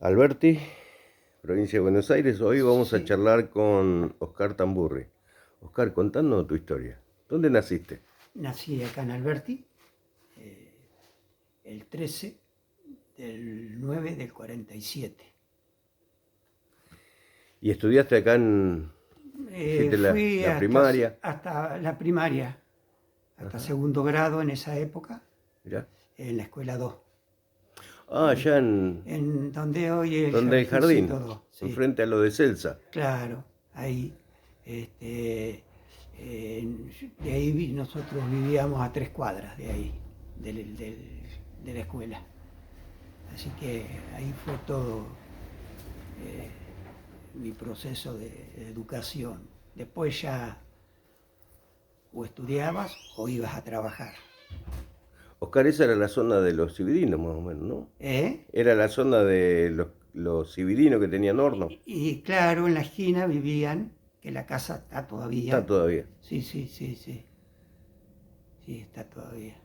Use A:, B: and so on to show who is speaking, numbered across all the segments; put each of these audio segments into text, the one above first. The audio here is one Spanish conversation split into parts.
A: Alberti, provincia de Buenos Aires. Hoy vamos a
B: Sí,
A: charlar con Oscar Tamburri. Oscar, contándonos tu historia. ¿Dónde naciste?
B: nací acá en Alberti el 13 del 9 del 47.
A: ¿Y estudiaste acá en... hiciste la,
B: Fui
A: la primaria?
B: hasta la primaria, hasta
A: Ajá,
B: segundo grado en esa época,
A: mirá.
B: en la escuela 2,
A: Ah, allá en...
B: en donde hoy el
A: donde el
B: jardincito
A: jardín,
B: 2. Sí,
A: enfrente a lo de Celsa.
B: claro, ahí. De ahí nosotros vivíamos a 3 cuadras de ahí, de la escuela. Así que ahí fue todo eh, mi proceso de educación. Después ya o estudiabas o ibas a trabajar.
A: Oscar, esa era la zona de los cividinos, más o menos, ¿no?
B: ¿Eh?
A: Era la zona de los cividinos que tenían horno.
B: Y claro, en la esquina vivían, que la casa está
A: Está
B: todavía.
A: todavía.
B: Sí, sí, sí, sí, sí, está todavía.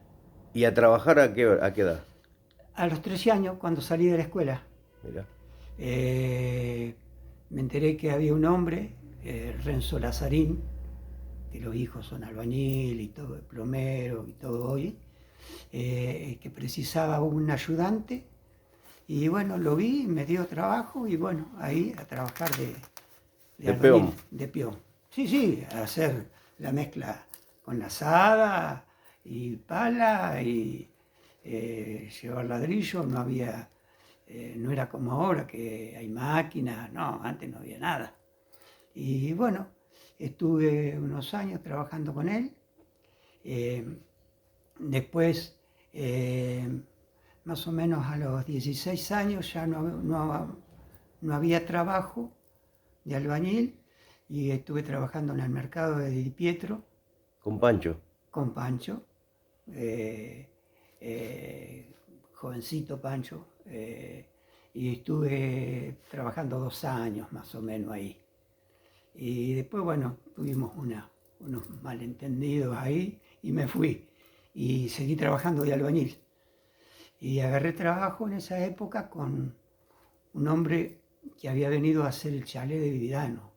A: ¿Y a trabajar a qué edad?
B: A los 13 años, cuando salí de la escuela,
A: Mirá.
B: eh, me enteré que había un hombre, Renzo Lazarín, que los hijos son albañil y todo, plomero y todo hoy, que precisaba un ayudante. Y bueno, lo vi, me dio trabajo y bueno, ahí a trabajar de
A: De peón.
B: albañil, de peón. Sí, sí, a hacer la mezcla con la azada y pala y llevar ladrillo. No había, no era como ahora que hay máquinas, no, antes no había nada. Y bueno, estuve unos años trabajando con él. eh, Después, más o menos a los 16 años, ya no había trabajo de albañil y estuve trabajando en el mercado de Di Pietro
A: Con Pancho.
B: con Pancho, eh, eh, jovencito Pancho, y estuve trabajando 2 años más o menos ahí. Y después, bueno, tuvimos unos malentendidos ahí y me fui y seguí trabajando de albañil. Y agarré trabajo en esa época con un hombre que había venido a hacer el chalet de Vidano,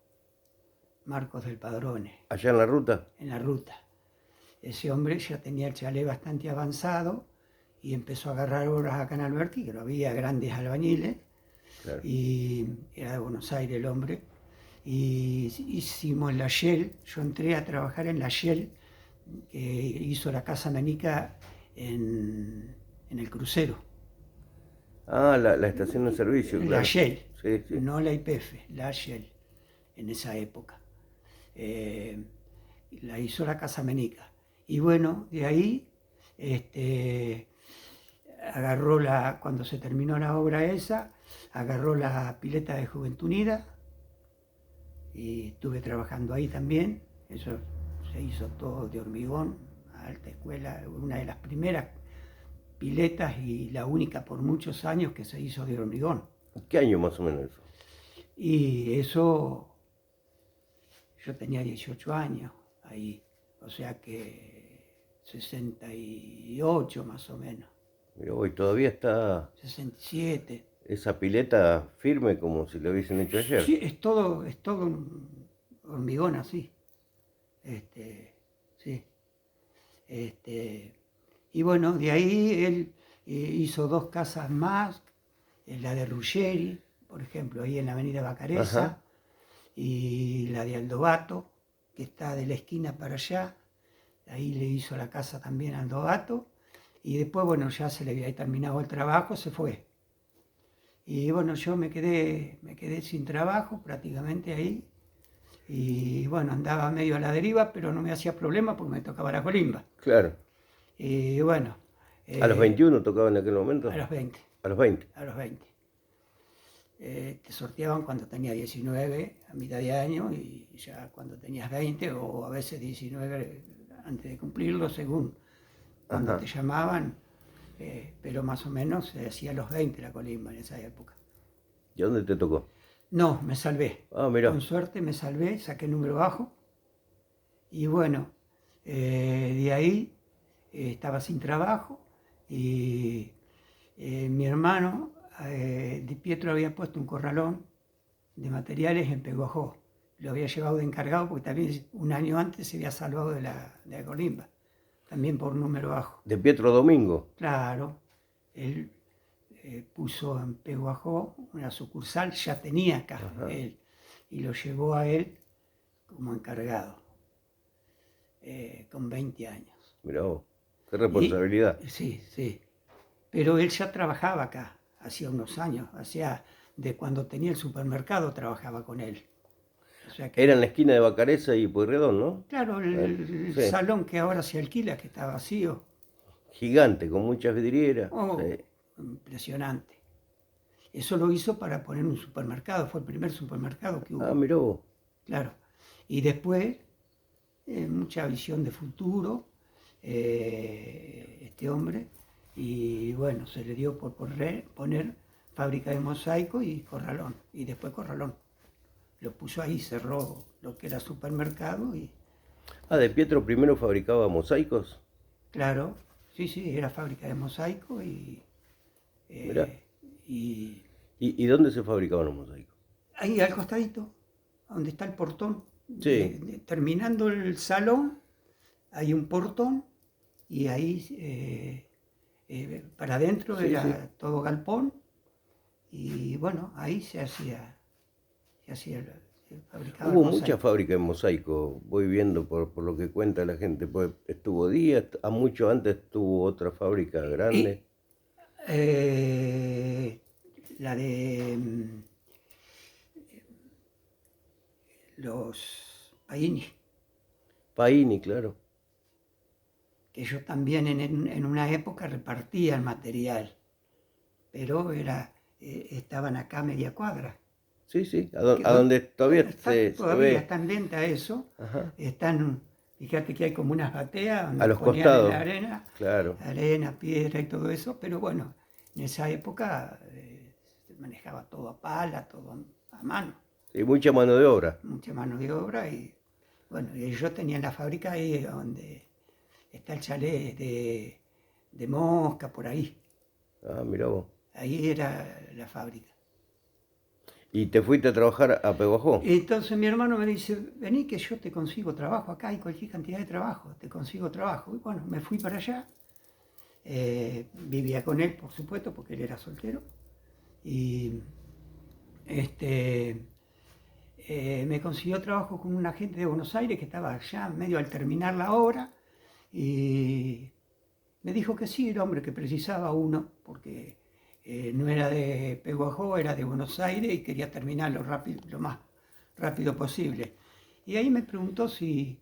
B: Marcos del Padrone,
A: Allá en la ruta.
B: en la ruta. Ese hombre ya tenía el chalet bastante avanzado y empezó a agarrar obras acá en Alberti, que no había grandes albañiles,
A: Claro.
B: y era de Buenos Aires el hombre. Y hicimos la Shell, yo entré a trabajar en la Shell que hizo la Casa Menica en el crucero.
A: Ah, la estación de servicio,
B: La
A: claro.
B: Shell,
A: Sí, sí.
B: no la YPF, la Shell, en esa época. Eh, la hizo la Casa Menica. Y bueno, de ahí este, cuando se terminó la obra esa, agarró la pileta de Juventud Unida y estuve trabajando ahí también. Eso se hizo todo de hormigón, a alta escuela, una de las primeras piletas y la única por muchos años que se hizo de hormigón.
A: ¿Qué año más o menos eso?
B: Y eso, yo tenía 18 años ahí, o sea que 68 más o menos,
A: Mira, hoy todavía está
B: 67.
A: esa pileta firme como si lo hubiesen hecho ayer.
B: Sí, es todo un hormigón así. Este, sí. Este, y bueno, de ahí él hizo 2 casas más, la de Ruggeri, por ejemplo, ahí en la avenida
A: Ajá.
B: Bacareza, y la de Aldovato, que está de la esquina para allá, ahí le hizo la casa también a Aldovato, y después, bueno, ya se le había terminado el trabajo, se fue. Y bueno, yo me quedé sin trabajo prácticamente ahí, y bueno, andaba medio a la deriva, pero no me hacía problema porque me tocaba la colimba.
A: Claro.
B: Y bueno,
A: ¿A los
B: eh,
A: 21 tocaba en aquel
B: a
A: momento?
B: los 20,
A: A los 20.
B: a los 20. Te sorteaban cuando tenía 19 a mitad de año y ya cuando tenías 20 o a veces 19 antes de cumplirlo, según cuando te
A: Ajá.
B: llamaban, pero más o menos se hacía a los 20 la colimba en esa época.
A: ¿Y a dónde te tocó?
B: No, me salvé.
A: Ah,
B: Con
A: mirá.
B: suerte me salvé, saqué el número bajo y bueno, de ahí estaba sin trabajo y mi hermano Di Pietro había puesto un corralón de materiales en Peguajó. Lo había llevado de encargado porque también un año antes se había salvado de la colimba, también por número bajo.
A: De Pietro Domingo.
B: Claro, él puso en Peguajó una sucursal, ya tenía acá él, y lo llevó a él como encargado, con 20 años.
A: Mirá vos, qué responsabilidad.
B: Sí, sí. Pero él ya trabajaba acá, hacía unos años, de cuando tenía el supermercado trabajaba con él. O sea que,
A: Era en la esquina de Bacareza y Pueyrredón, ¿no?
B: claro, el
A: Sí.
B: salón que ahora se alquila, que está vacío,
A: Gigante, con muchas vidrieras.
B: oh,
A: Sí.
B: impresionante. Eso lo hizo para poner un supermercado, fue el primer supermercado que hubo.
A: Ah, mirá vos.
B: Claro. Y después, mucha visión de futuro, este hombre, y bueno, se le dio por poner fábrica de mosaico y corralón, y después corralón. Lo puso ahí, cerró lo que era supermercado y,
A: Ah, de Pietro primero fabricaba mosaicos.
B: claro, sí, era fábrica de mosaico
A: Mirá.
B: y
A: ¿Y dónde se fabricaban los mosaicos?
B: ahí al costadito, donde está el portón,
A: Sí.
B: terminando el salón, hay un portón y ahí para adentro
A: Sí,
B: era
A: sí.
B: todo galpón y bueno, ahí se hacía el fabricado
A: Hubo
B: el
A: mucha
B: mosaico.
A: fábrica de mosaico, voy viendo por lo que cuenta la gente. Pues estuvo Díaz, a mucho antes tuvo otra fábrica grande.
B: Eh, la de los Paini,
A: Paini, claro.
B: que ellos también en una época repartían material, pero estaban acá a media cuadra.
A: Sí, sí,
B: Que
A: a donde todavía
B: bueno,
A: se
B: todavía
A: ve.
B: está en venta eso.
A: Ajá.
B: Fíjate que hay como unas bateas
A: A
B: donde
A: los
B: ponían en
A: costados,
B: la
A: claro.
B: arena, piedra y todo eso, pero bueno, en esa época se manejaba todo a pala, todo a mano,
A: Y mucha mano de obra.
B: mucha mano de obra y bueno, y ellos tenían la fábrica ahí donde está el chalet de Mosca, por ahí.
A: Ah, mirá vos.
B: Ahí era la fábrica.
A: ¿Y te fuiste a trabajar a Peguajó?
B: Entonces mi hermano me dice, vení que yo te consigo trabajo, acá hay cualquier cantidad de trabajo, te consigo trabajo. Y bueno, me fui para allá, vivía con él, por supuesto, porque él era soltero. Y me consiguió trabajo con un agente de Buenos Aires que estaba allá medio al terminar la obra. Y me dijo que sí, el hombre que precisaba uno, porque no era de Peguajó, era de Buenos Aires y quería terminarlo rápido, lo más rápido posible. Y ahí me preguntó si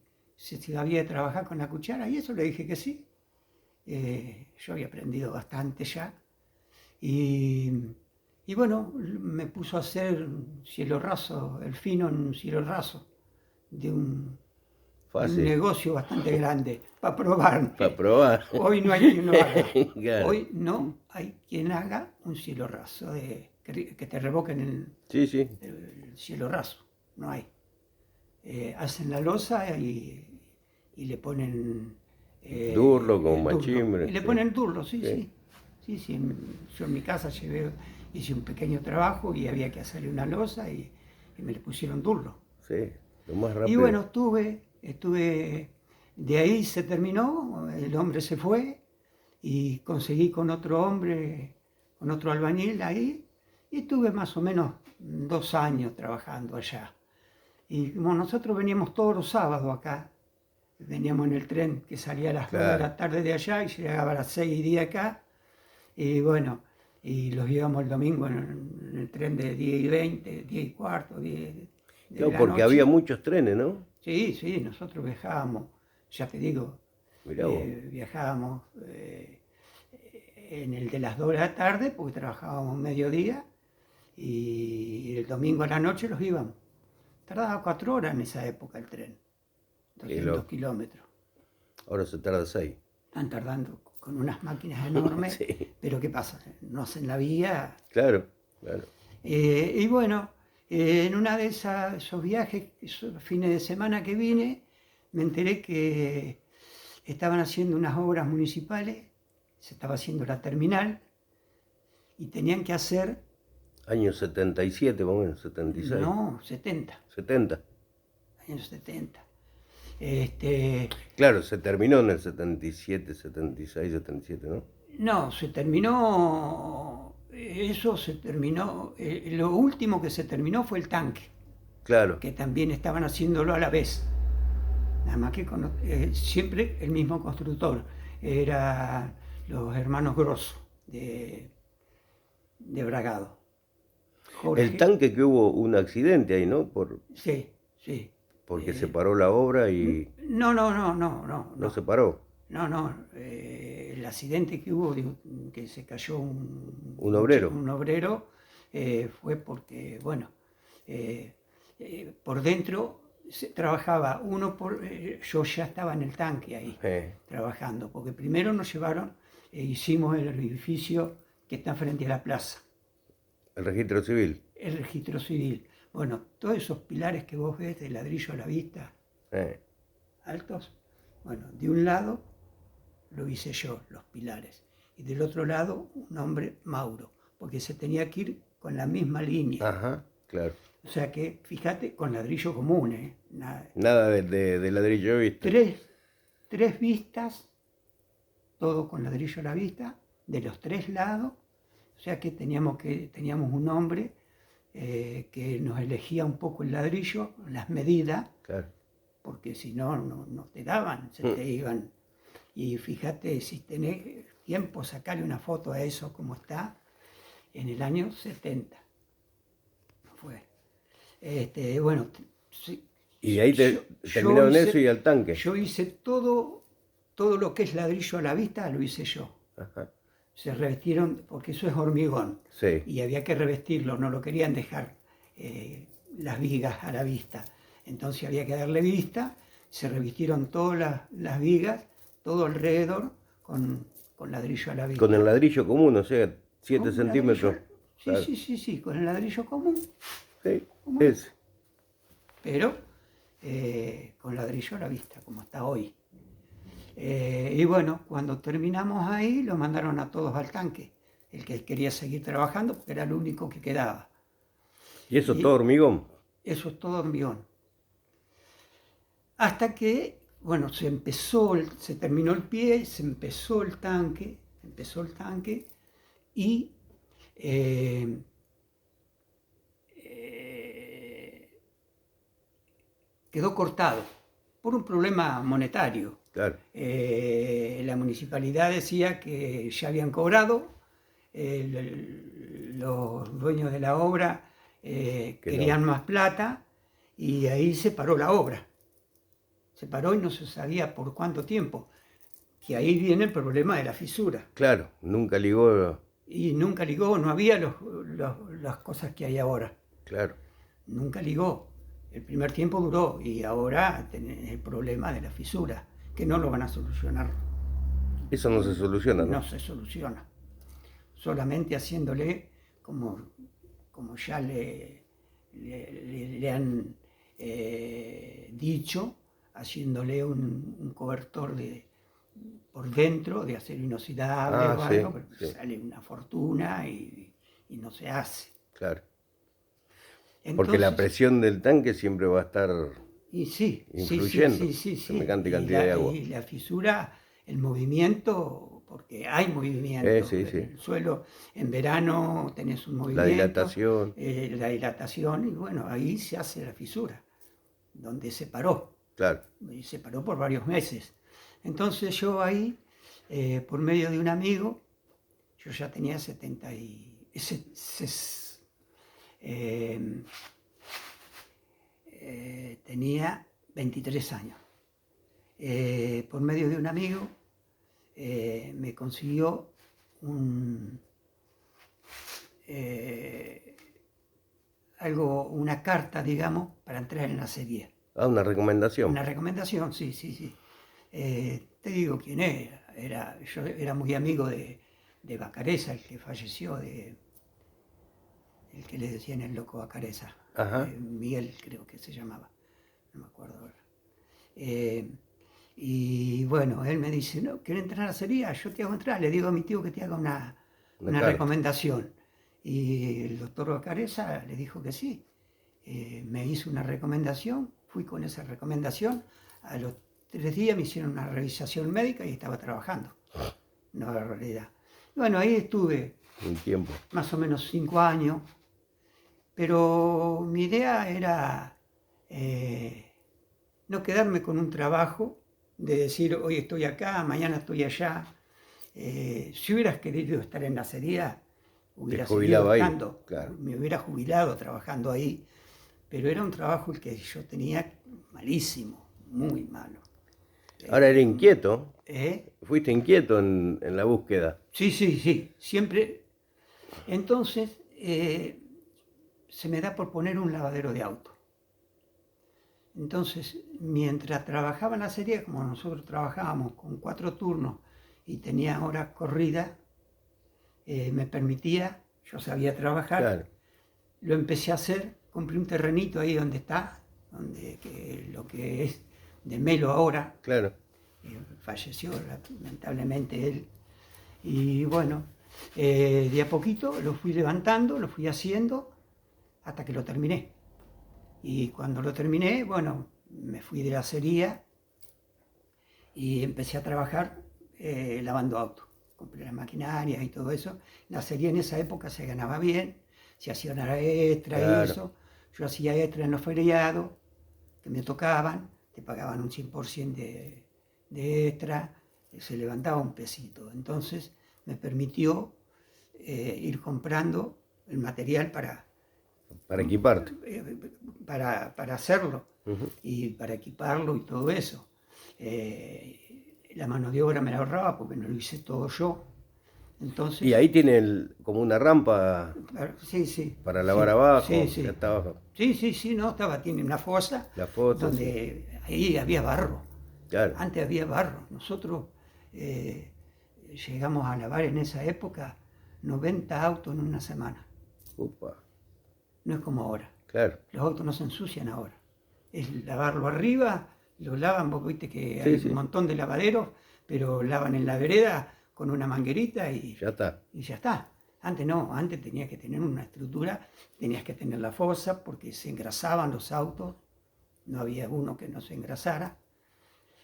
B: había de trabajar con la cuchara y eso le dije que sí. Yo había aprendido bastante ya. Y bueno, me puso a hacer cielo raso, el fino en cielo raso, de un
A: Fácil.
B: negocio bastante grande, para probarme.
A: Para probar.
B: Hoy no hay quien lo haga.
A: Claro.
B: Hoy no hay quien haga un cielo raso, que te revoquen
A: Sí, sí.
B: el cielo raso. No hay. Hacen la losa y le ponen...
A: Durlo con
B: el durlo.
A: machimbre.
B: Y le
A: Sí.
B: ponen durlo, sí,
A: Sí.
B: sí. Sí. Yo en mi casa hice un pequeño trabajo y había que hacerle una losa y me le pusieron durlo.
A: Sí, lo más rápido.
B: Y bueno, estuve, de ahí se terminó, el hombre se fue y conseguí con otro hombre, con otro albañil ahí, y estuve más o menos 2 años trabajando allá. Y como nosotros veníamos todos los sábados acá, veníamos en el tren que salía a las 2 de
A: Claro.
B: la tarde de allá y llegaba a las 6:10 acá, y bueno, y los íbamos el domingo en el tren de 10:20, 10:15, 10 de
A: Claro,
B: la
A: porque
B: noche.
A: había muchos trenes, ¿no?
B: Sí, nosotros viajábamos, ya te digo,
A: Mirá vos.
B: viajábamos en el de las 2 de la tarde, porque trabajábamos mediodía, y el domingo a la noche los íbamos. Tardaba 4 horas en esa época el tren, 200 kilómetros.
A: Ahora se tarda 6.
B: Están tardando con unas máquinas enormes,
A: Sí.
B: pero ¿qué pasa? No hacen la vía.
A: Claro, claro.
B: Y bueno, en una de esos viajes, esos fines de semana que vine, me enteré que estaban haciendo unas obras municipales, se estaba haciendo la terminal, y tenían que hacer,
A: Año 77, más o menos, 76.
B: no, 70,
A: 70.
B: años 70. Este,
A: Claro, se terminó en el 77, 76, 77, ¿no?
B: no, se terminó, eso se terminó, lo último que se terminó fue el tanque,
A: Claro,
B: que también estaban haciéndolo a la vez. Nada más que siempre el mismo constructor, era los hermanos Grosso de Bragado. Jorge,
A: el tanque que hubo un accidente ahí, ¿no?
B: sí, sí.
A: Porque se paró la obra y
B: No,
A: no se paró.
B: el accidente que hubo, que se cayó
A: Un obrero.
B: un obrero, fue porque, bueno, por dentro trabajaba uno yo ya estaba en el tanque ahí, trabajando, porque primero nos llevaron, hicimos el edificio que está frente a la plaza,
A: El registro civil.
B: el registro civil. Bueno, todos esos pilares que vos ves de ladrillo a la vista, altos, bueno, de un lado lo hice yo, los pilares, y del otro lado un hombre, Mauro, porque se tenía que ir con la misma línea.
A: Ajá, claro.
B: O sea que, fíjate, con ladrillo común,
A: Nada de ladrillo visto.
B: Tres vistas, todo con ladrillo a la vista, de los tres lados. O sea que teníamos un hombre que nos elegía un poco el ladrillo, las medidas,
A: Claro.
B: porque si no, no te daban, se te iban. Y fíjate, si tenés tiempo, sacarle una foto a eso como está, en el año 70 fue. Bueno,
A: Y de ahí terminaron eso y al tanque.
B: yo hice todo lo que es ladrillo a la vista, lo hice yo.
A: Ajá.
B: Se revestieron, porque eso es hormigón,
A: Sí.
B: y había que revestirlo, no lo querían dejar las vigas a la vista. Entonces había que darle vista, se revistieron todas las vigas, todo alrededor, con ladrillo a la vista.
A: Con el ladrillo común, o sea, 7
B: ¿Con
A: centímetros.
B: ladrillo?
A: Claro.
B: Sí, con el ladrillo común,
A: Sí,
B: ¿Cómo?
A: ese.
B: pero con ladrillo a la vista, como está hoy. Y bueno, cuando terminamos ahí, lo mandaron a todos al tanque, el que quería seguir trabajando, porque era lo único que quedaba.
A: ¿Y eso todo hormigón?
B: Eso es todo hormigón. Hasta que, bueno, se terminó el pie, se empezó el tanque, y quedó cortado por un problema monetario.
A: Claro.
B: La municipalidad decía que ya habían cobrado, los dueños de la obra querían más plata, y ahí se paró la obra. Se paró y no se sabía por cuánto tiempo, que ahí viene el problema de la fisura.
A: Claro, nunca ligó.
B: Y nunca ligó, no había las cosas que hay ahora.
A: Claro.
B: Nunca ligó. El primer tiempo duró, y ahora tenés el problema de la fisura, que no lo van a solucionar.
A: Eso no se soluciona, ¿no?
B: No se soluciona. Solamente haciéndole, como ya le han dicho, haciéndole un cobertor por dentro de acero inoxidable o algo, pero
A: sí.
B: sale una fortuna y no se hace.
A: Claro.
B: Entonces,
A: porque la presión del tanque siempre va a estar influyendo.
B: Sí.
A: Semejante cantidad de agua.
B: Y la fisura, el movimiento, porque hay movimiento. El suelo, en verano tenés un movimiento. La dilatación, y bueno, ahí se hace la fisura, donde se paró.
A: Claro.
B: Y se paró por varios meses. Entonces yo ahí, por medio de un amigo, yo ya tenía tenía 23 años. Por medio de un amigo me consiguió una carta, digamos, para entrar en la serie.
A: Una recomendación.
B: Una recomendación, sí. Te digo quién era. Yo era muy amigo de Bacareza, el que falleció, el que le decían el loco Bacareza. Miguel creo que se llamaba, no me acuerdo ahora. Y bueno, él me dice, no, ¿quieres entrar a la serie? Yo te hago entrar. Le digo a mi tío que te haga una
A: carta.
B: recomendación. Y el doctor Ocareza le dijo que sí. Me hizo una recomendación, fui con esa recomendación. A los 3 días me hicieron una revisación médica y estaba trabajando. No, la realidad. Bueno, ahí estuve
A: Un tiempo.
B: más o menos 5 años, pero mi idea era no quedarme con un trabajo de decir hoy estoy acá, mañana estoy allá. Si hubieras querido estar en la acería, hubiera seguido
A: jubilaba ahí,
B: estando,
A: claro.
B: me hubiera jubilado trabajando ahí, pero era un trabajo el que yo tenía malísimo, muy malo.
A: Ahora era inquieto.
B: ¿Eh?
A: Fuiste inquieto en la búsqueda.
B: Sí, sí, sí, siempre. Entonces, se me da por poner un lavadero de auto. Entonces, mientras trabajaba en la acería, como nosotros trabajábamos con 4 turnos y tenía horas corridas, me permitía, yo sabía trabajar,
A: Claro.
B: lo empecé a hacer, compré un terrenito ahí donde está, lo que es de Melo ahora,
A: Claro.
B: falleció lamentablemente él, y bueno, de a poquito lo fui levantando, lo fui haciendo, hasta que lo terminé. Y cuando lo terminé, bueno, me fui de la acería y empecé a trabajar lavando autos. Compré las maquinarias y todo eso. La acería en esa época se ganaba bien, se hacía hora extra
A: Claro.
B: y eso. Yo hacía extra en los feriados que me tocaban, te pagaban un 100% de extra, se levantaba un pesito. Entonces me permitió ir comprando el material para
A: equiparte.
B: para hacerlo
A: Uh-huh.
B: y para equiparlo y todo eso. La mano de obra me la ahorraba porque no lo hice todo yo. Entonces,
A: Y ahí tiene como una rampa
B: sí, sí,
A: para lavar
B: sí,
A: abajo.
B: sí, sí.
A: Ya está abajo.
B: Sí, no, tiene una fosa
A: La foto.
B: donde ahí había barro.
A: Claro.
B: Antes había barro. Nosotros llegamos a lavar en esa época 90 autos en una semana.
A: Upa.
B: No es como ahora.
A: Claro.
B: Los autos no se ensucian ahora. Es lavarlo arriba, lo lavan, vos viste que
A: Sí,
B: hay
A: sí.
B: un montón de lavaderos, pero lavan en la vereda con una manguerita
A: Ya está.
B: y ya está. Antes no, antes tenías que tener una estructura, tenías que tener la fosa porque se engrasaban los autos, no había uno que no se engrasara.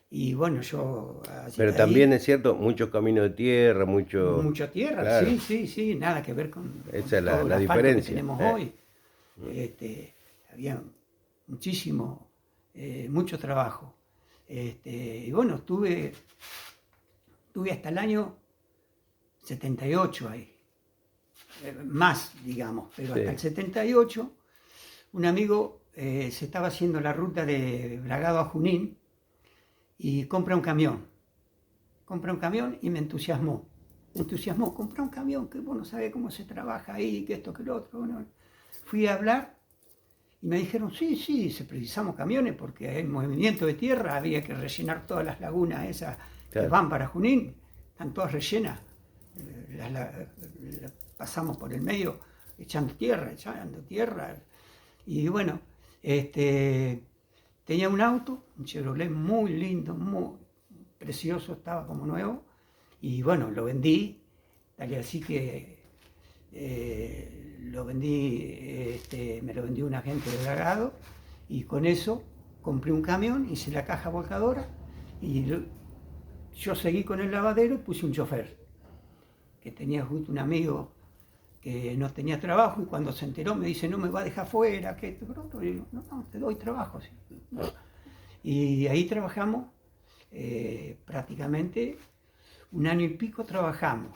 B: Y bueno, yo...
A: Pero también es cierto, muchos caminos de tierra,
B: mucha tierra,
A: claro.
B: sí, nada que ver con
A: Esa es
B: todo el
A: la
B: asfalto
A: diferencia.
B: que tenemos hoy. Había muchísimo, mucho trabajo. Y bueno, estuve hasta el año 78 ahí, más, digamos, pero
A: Sí.
B: hasta el 78 un amigo se estaba haciendo la ruta de Bragado a Junín y compra un camión y me entusiasmó, compré un camión, que vos no sabés cómo se trabaja ahí, que esto, que lo otro. Bueno, fui a hablar y me dijeron, sí, se precisamos camiones porque hay movimiento de tierra, había que rellenar todas las lagunas esas
A: Claro.
B: que van para Junín, están todas rellenas. Pasamos por el medio echando tierra. Y bueno, tenía un auto, un Chevrolet muy lindo, muy precioso, estaba como nuevo. Y bueno, lo vendí, tal y así que lo vendí, me lo vendió un agente de Bragado y con eso compré un camión, hice la caja volcadora y yo seguí con el lavadero y puse un chofer que tenía justo un amigo que no tenía trabajo y cuando se enteró me dice, no me va a dejar fuera, que esto, y digo, no, te doy trabajo. ¿Sí? No. Y ahí trabajamos prácticamente 1 año y pico trabajamos.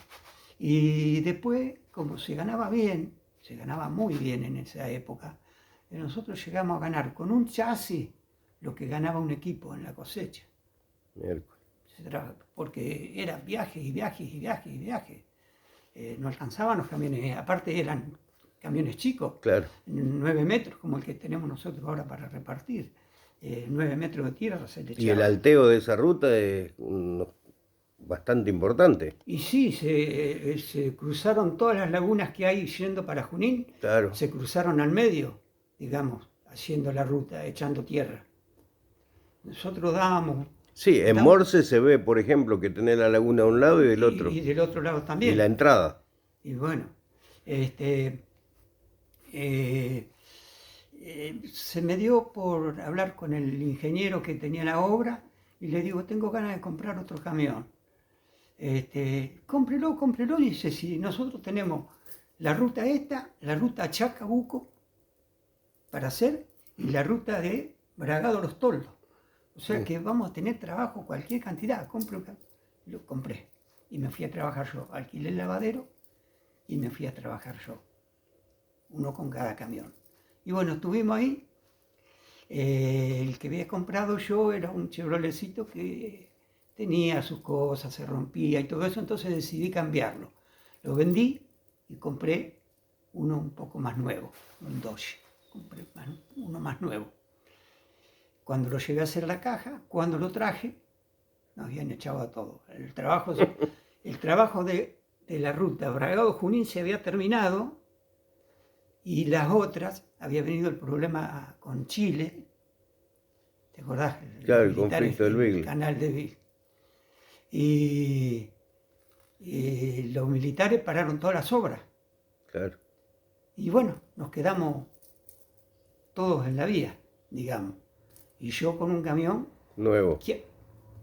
B: Y después, como se ganaba bien, se ganaba muy bien en esa época, nosotros llegamos a ganar con un chasis lo que ganaba un equipo en la cosecha. Porque eran viajes y viajes. No alcanzaban los camiones, aparte eran camiones chicos,
A: claro.
B: 9 metros, como el que tenemos nosotros ahora para repartir. 9 metros de tierra se le echaba.
A: Y el alteo de esa ruta es bastante importante.
B: Y sí, se cruzaron todas las lagunas que hay yendo para Junín,
A: claro.
B: Se cruzaron al medio, digamos, haciendo la ruta, echando tierra. Nosotros dábamos...
A: Sí, en Morse se ve, por ejemplo, que tenés la laguna de un lado y del otro.
B: Y del otro lado también.
A: Y la entrada.
B: Y bueno, este, se me dio por hablar con el ingeniero que tenía la obra y le digo, tengo ganas de comprar otro camión. Cómprelo, y dice, si nosotros tenemos la ruta esta, la ruta Chacabuco para hacer y la ruta de Bragado Los Toldos. O sea que vamos a tener trabajo cualquier cantidad. Lo compré y me fui a trabajar yo. Alquilé el lavadero y me fui a trabajar yo. Uno con cada camión. Y bueno, estuvimos ahí. El que había comprado yo era un Chevroletcito que tenía sus cosas, se rompía y todo eso, entonces decidí cambiarlo. Lo vendí y compré uno un poco más nuevo, un Dodge. Compré uno más nuevo. Cuando lo llevé a hacer la caja, cuando lo traje, nos habían echado a todo. El trabajo de la ruta Bragado-Junín se había terminado y las otras, había venido el problema con Chile. ¿Te acordás?
A: Claro, el conflicto del Beagle.
B: El canal de Beagle. Y los militares pararon todas las obras.
A: Claro.
B: Y bueno, nos quedamos todos en la vía, digamos. Y yo con un camión
A: Nuevo.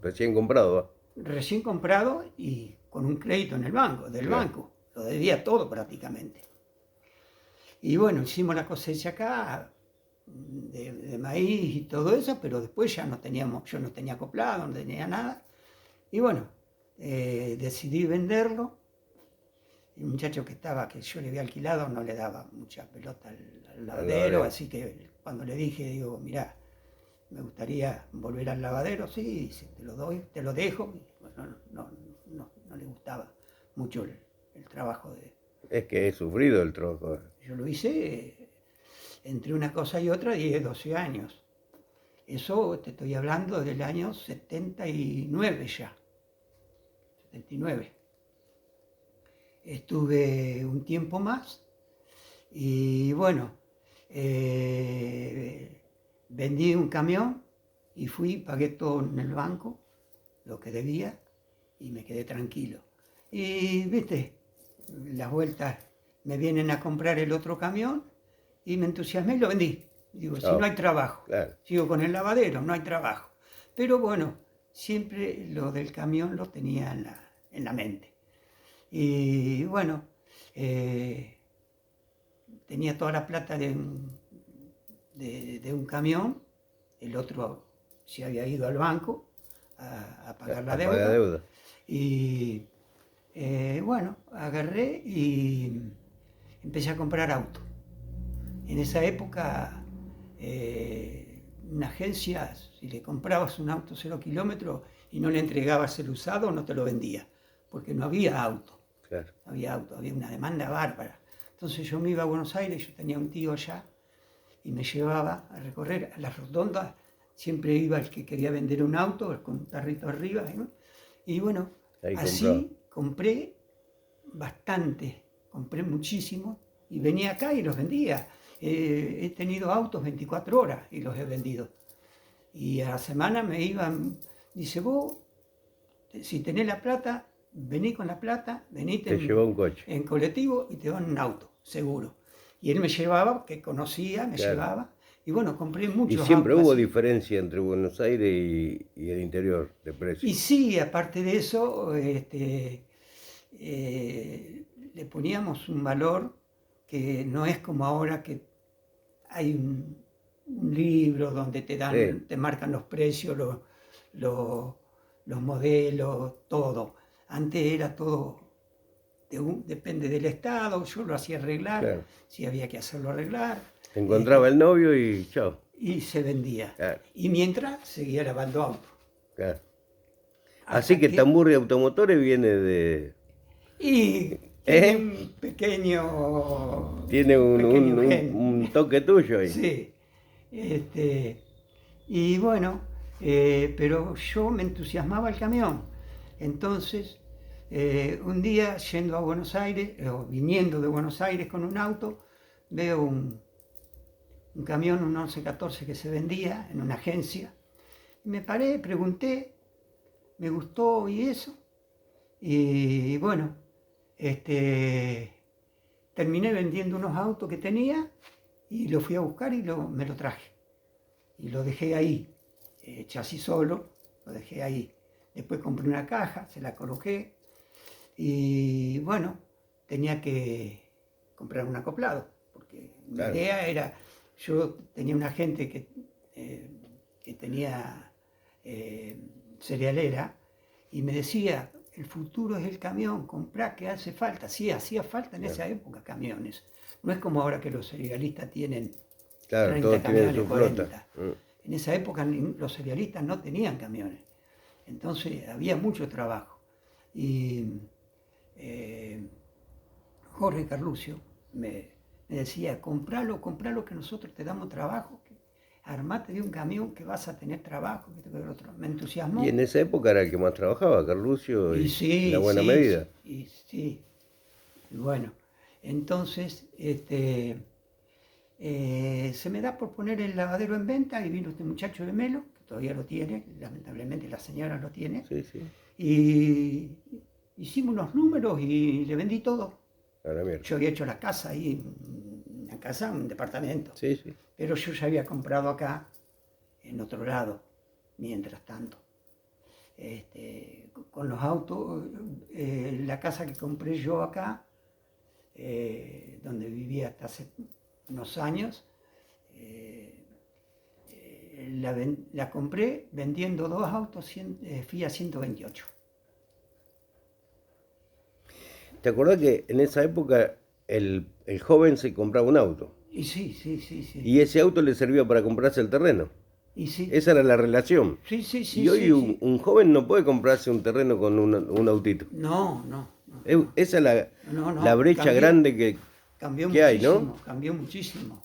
A: Recién comprado, ¿va?
B: Recién comprado y con un crédito en el banco, del banco. Lo debía todo prácticamente. Y bueno, hicimos la cosecha acá de maíz y todo eso, pero después ya no teníamos, yo no tenía acoplado, no tenía nada. Y bueno, decidí venderlo. El muchacho que yo le había alquilado no le daba mucha pelota al lavadero, así que cuando le dije, digo, mirá, me gustaría volver al lavadero, sí, dice, te lo doy, te lo dejo. Y bueno, no le gustaba mucho el trabajo de...
A: Es que he sufrido el trabajo.
B: Yo lo hice entre una cosa y otra 10, 12 años. Eso te estoy hablando del año 79 ya. 79. Estuve un tiempo más y bueno, vendí un camión y pagué todo en el banco, lo que debía, y me quedé tranquilo. Y viste, las vueltas me vienen a comprar el otro camión y me entusiasmé y lo vendí. Digo, si no hay trabajo, sigo con el lavadero, no hay trabajo. Pero bueno, siempre lo del camión lo tenía en la mente. Y bueno, tenía toda la plata de un camión, el otro se había ido al banco a pagar la deuda. Y bueno, agarré y empecé a comprar autos. En esa época, una agencia, si le comprabas un auto 0 kilómetros y no le entregabas el usado, no te lo vendía, porque no había auto.
A: Claro.
B: No había auto, había una demanda bárbara. Entonces yo me iba a Buenos Aires, yo tenía un tío allá, y me llevaba a recorrer a las rotondas. Siempre iba el que quería vender un auto, con un tarrito arriba, ¿no? Y bueno,
A: ahí
B: así compré bastante, compré muchísimo, y venía acá y los vendía. He tenido autos 24 horas y los he vendido. Y a la semana me iban, dice, vos, si tenés la plata, vení con la plata, venite
A: un coche.
B: en colectivo y te dan un auto, seguro. Y él me llevaba, que conocía, me llevaba. Y bueno, compré muchos autos.
A: ¿Y siempre hubo diferencia entre Buenos Aires y el interior de precio?
B: Y sí, aparte de eso, le poníamos un valor que no es como ahora que hay un libro donde te marcan los precios, los modelos, todo. Antes era todo, depende del estado, yo lo hacía arreglar, si había que hacerlo arreglar.
A: Se encontraba el novio y chao.
B: Y se vendía. Y mientras seguía lavando autos.
A: Claro. Así que Tamburri Automotores viene de...
B: Y tiene un pequeño...
A: Tiene un toque tuyo ahí.
B: Sí. Y bueno, pero yo me entusiasmaba el camión. Entonces, un día yendo a Buenos Aires, o viniendo de Buenos Aires con un auto, veo un camión, un 1114 que se vendía en una agencia. Y me paré, pregunté, me gustó y eso. Y bueno, terminé vendiendo unos autos que tenía y lo fui a buscar y me lo traje. Y lo dejé ahí, chasis solo, lo dejé ahí. Después compré una caja, se la coloqué y bueno, tenía que comprar un acoplado, porque
A: Claro.
B: mi idea era, yo tenía una gente que tenía cerealera y me decía, el futuro es el camión, comprá que hace falta. Sí, hacía falta en
A: Claro.
B: esa época camiones. No es como ahora que los cerealistas tienen
A: Claro,
B: 30
A: todos tienen
B: camiones,
A: su
B: 40.
A: flota.
B: En esa época los cerealistas no tenían camiones. Entonces había mucho trabajo. Y Jorge Carluccio me decía, compralo que nosotros te damos trabajo, armate de un camión que vas a tener trabajo, que el otro. Me entusiasmó.
A: Y en esa época era el que más trabajaba, Carluccio, y
B: sí,
A: la buena
B: sí,
A: medida.
B: sí. Y bueno, entonces se me da por poner el lavadero en venta y vino este muchacho de Melo, que todavía lo tiene, lamentablemente la señora lo tiene,
A: Sí, sí.
B: y hicimos unos números y le vendí todo.
A: A la mierda.
B: Yo había hecho la casa ahí, una casa, un departamento,
A: Sí, sí.
B: pero yo ya había comprado acá, en otro lado, mientras tanto. Con los autos, la casa que compré yo acá, donde vivía hasta hace unos años, la compré vendiendo 2 autos Fiat 128.
A: ¿Te acordás que en esa época el joven se compraba un auto?
B: Y sí.
A: Y ese auto le servía para comprarse el terreno.
B: Y sí.
A: Esa era la relación.
B: Sí.
A: Y hoy un joven no puede comprarse un terreno con un autito.
B: No.
A: Esa es la brecha
B: cambió,
A: grande que hay, ¿no?
B: Cambió muchísimo.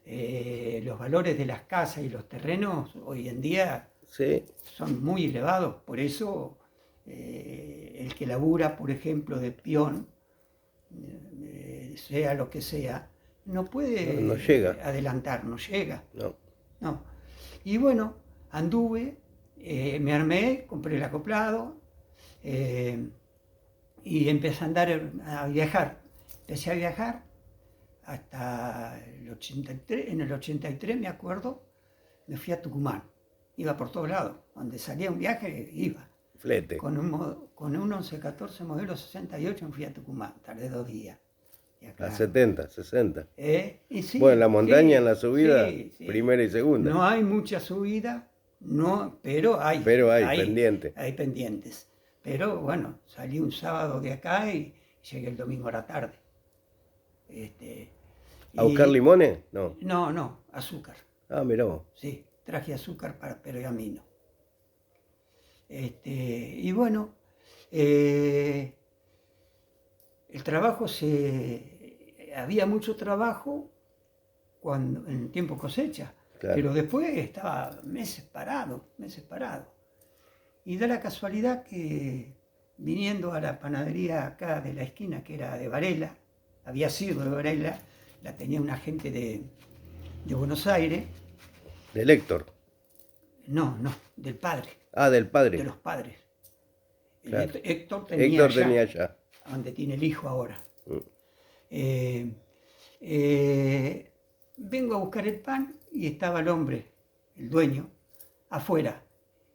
B: Los valores de las casas y los terrenos hoy en día
A: Sí.
B: son muy elevados. Por eso el que labura, por ejemplo, de peón, sea lo que sea, no puede
A: No llega.
B: adelantar, no llega.
A: No.
B: Y bueno, anduve, me armé, compré el acoplado y empecé a andar, a viajar. Empecé a viajar hasta el 83, en el 83 me acuerdo, me fui a Tucumán. Iba por todos lados, donde salía un viaje iba.
A: Flete.
B: Con un 1114 modelo 68 me fui a Tucumán, tardé 2 días.
A: A 70, 60.
B: Y sí,
A: Bueno, en la montaña,
B: sí,
A: en la subida,
B: sí.
A: primera y segunda.
B: No hay mucha subida, no, pero hay
A: pendiente.
B: Hay pendientes. Pero bueno, salí un sábado de acá y llegué el domingo a la tarde.
A: ¿A buscar limones? No.
B: No, azúcar.
A: Ah, mirá vos.
B: Sí, traje azúcar para pergamino. Y bueno, el trabajo había mucho trabajo en tiempo cosecha,
A: Claro.
B: pero después estaba meses parado. Y da la casualidad que viniendo a la panadería acá de la esquina, que era de Varela, había sido de Varela, la tenía una gente de Buenos Aires.
A: ¿Del Héctor?
B: No, del padre.
A: Ah, del padre.
B: De los padres.
A: Claro.
B: Héctor
A: tenía allá.
B: Donde tiene el hijo ahora. Vengo a buscar el pan y estaba el hombre, el dueño, afuera.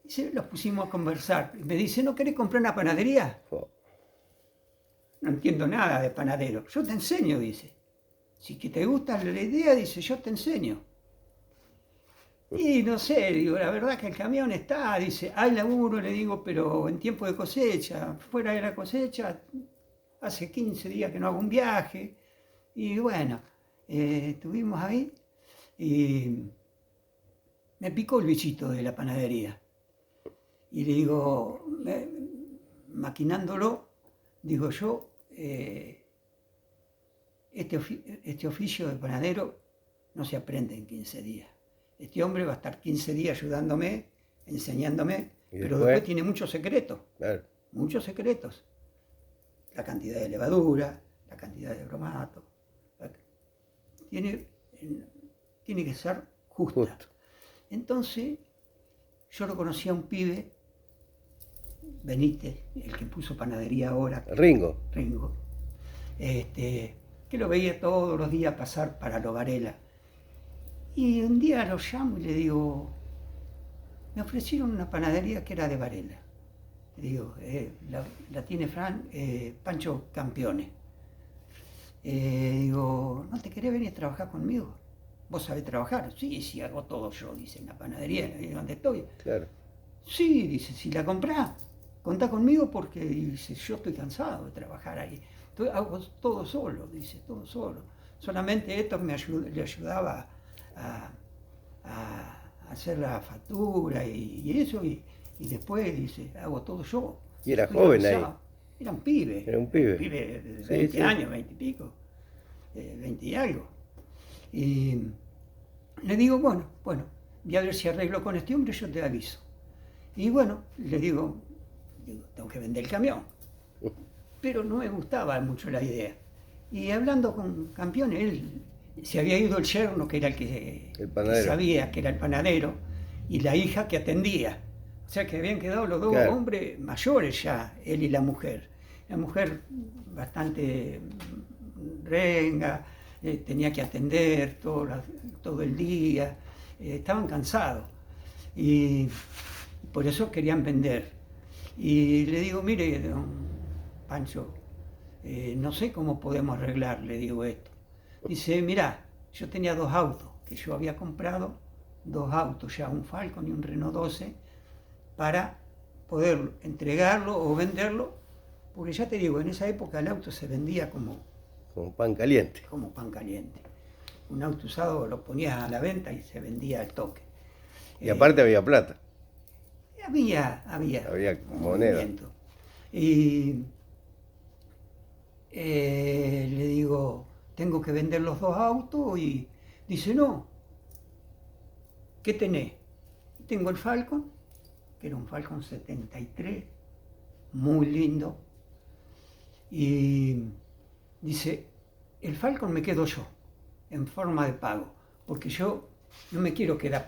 B: Y los pusimos a conversar. Y me dice, ¿no querés comprar una panadería?
A: Oh.
B: No entiendo nada de panadero. Yo te enseño, dice. Si que te gusta la idea, dice, yo te enseño. Y no sé, digo, la verdad que el camión está, dice, hay laburo, le digo, pero en tiempo de cosecha, fuera de la cosecha, hace 15 días que no hago un viaje. Y bueno, estuvimos ahí y me picó el bichito de la panadería. Y le digo, maquinándolo, digo yo, este oficio de panadero no se aprende en 15 días. Este hombre va a estar 15 días ayudándome, enseñándome, pero después tiene muchos secretos.
A: Claro.
B: Muchos secretos. La cantidad de levadura, la cantidad de bromato. Tiene que ser justa. Entonces, yo lo conocí a un pibe, Benítez, el que puso panadería ahora.
A: Ringo.
B: que lo veía todos los días pasar para Lo Varela. Y un día lo llamo y le digo, me ofrecieron una panadería que era de Varela. Le digo, la tiene Pancho Campione. Digo, ¿no te querés venir a trabajar conmigo? ¿Vos sabés trabajar? Sí, sí, hago todo yo, dice, en la panadería, ahí donde estoy.
A: Claro.
B: Sí, dice, si la comprás, contá conmigo porque, dice, yo estoy cansado de trabajar ahí. Hago todo solo, dice, todo solo. Solamente esto le ayudaba a hacer la factura y eso, y después, dice, hago todo yo.
A: Y era
B: Estoy
A: joven
B: cansado.
A: ahí.
B: Era un pibe.
A: Era un pibe.
B: Un pibe de
A: Sí,
B: 20
A: sí.
B: años, 20 y pico, 20 y algo. Y le digo, bueno, voy a ver si arreglo con este hombre, yo te aviso. Y bueno, le digo, tengo que vender el camión. Pero no me gustaba mucho la idea. Y hablando con Campione, él se había ido el yerno, que era el que sabía que era el panadero, y la hija que atendía. O sea que habían quedado los dos hombres mayores ya, él y la mujer. La mujer bastante renga, tenía que atender todo el día, estaban cansados. Y por eso querían vender. Y le digo, mire, don Pancho, no sé cómo podemos arreglar, le digo esto. Dice, mirá, yo tenía 2 autos, que yo había comprado 2 autos ya, un Falcon y un Renault 12, para poder entregarlo o venderlo, porque ya te digo, en esa época el auto se vendía como
A: pan caliente.
B: Como pan caliente. Un auto usado lo ponías a la venta y se vendía al toque.
A: Y aparte había plata.
B: Había
A: moneda.
B: Y le digo, tengo que vender los 2 autos, y dice, no, ¿qué tenés? Tengo el Falcon, que era un Falcon 73, muy lindo, y dice, el Falcon me quedo yo, en forma de pago, porque yo no me quiero quedar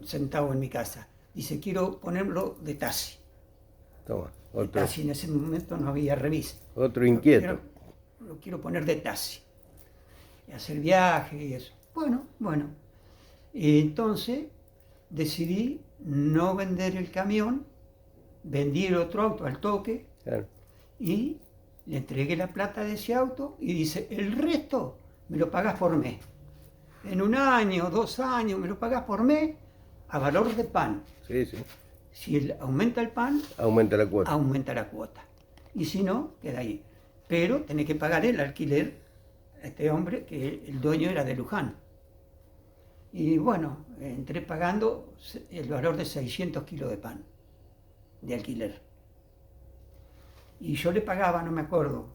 B: sentado en mi casa. Dice, quiero ponerlo de taxi.
A: Toma,
B: De taxi, en ese momento no había revista.
A: Otro inquieto.
B: Lo quiero poner de taxi. Y hacer viaje y eso. Bueno. Y entonces decidí no vender el camión, vendí el otro auto al toque,
A: claro,
B: y le entregué la plata de ese auto y dice, el resto me lo pagás por mes. En 1 año, 2 años, me lo pagás por mes a valor de pan.
A: Sí, sí.
B: Si aumenta el pan,
A: aumenta la cuota.
B: Aumenta la cuota. Y si no, queda ahí. Pero tenés que pagar el alquiler a este hombre, que el dueño era de Luján. Y bueno, entré pagando el valor de 600 kilos de pan de alquiler. Y yo le pagaba, no me acuerdo,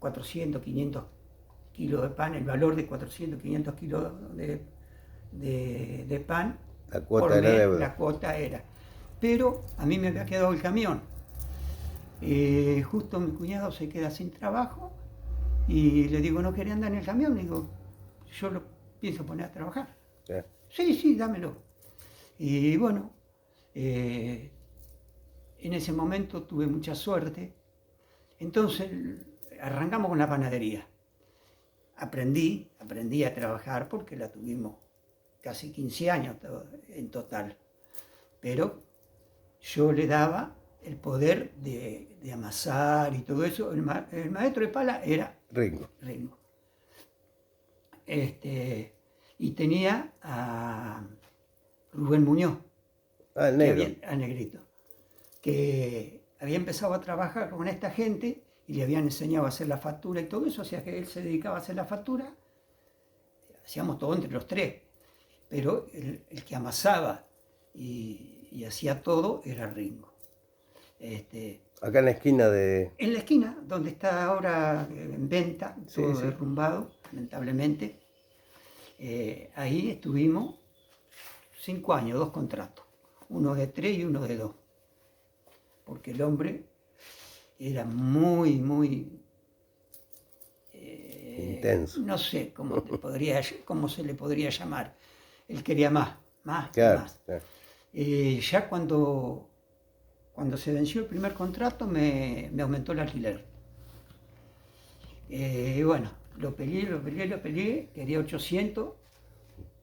B: 400, 500 kilos de pan, el valor de 400, 500 kilos de pan.
A: La cuota de la deuda.
B: La cuota era. Pero a mí me había quedado el camión. Justo mi cuñado se queda sin trabajo y le digo, ¿no quería andar en el camión? Le digo, yo lo pienso poner a trabajar. Sí, dámelo. Y bueno, en ese momento tuve mucha suerte. Entonces arrancamos con la panadería. Aprendí a trabajar porque la tuvimos casi 15 años en total. Pero yo le daba el poder de amasar y todo eso. El maestro de pala era
A: Ringo.
B: Y tenía a Rubén Muñoz,
A: el negro.
B: al negrito, que había empezado a trabajar con esta gente y le habían enseñado a hacer la factura y todo eso, o sea que él se dedicaba a hacer la factura, hacíamos todo entre los 3, pero el que amasaba y hacía todo era Ringo.
A: Acá en la esquina de...
B: En la esquina, donde está ahora en venta, todo derrumbado, lamentablemente. Ahí estuvimos 5 años, 2 contratos, uno de 3 y uno de 2, porque el hombre era muy
A: intenso.
B: No sé cómo se le podría llamar. Él quería más.
A: Claro.
B: Ya cuando se venció el primer contrato me aumentó el alquiler. Y bueno, lo peleé, quería 800,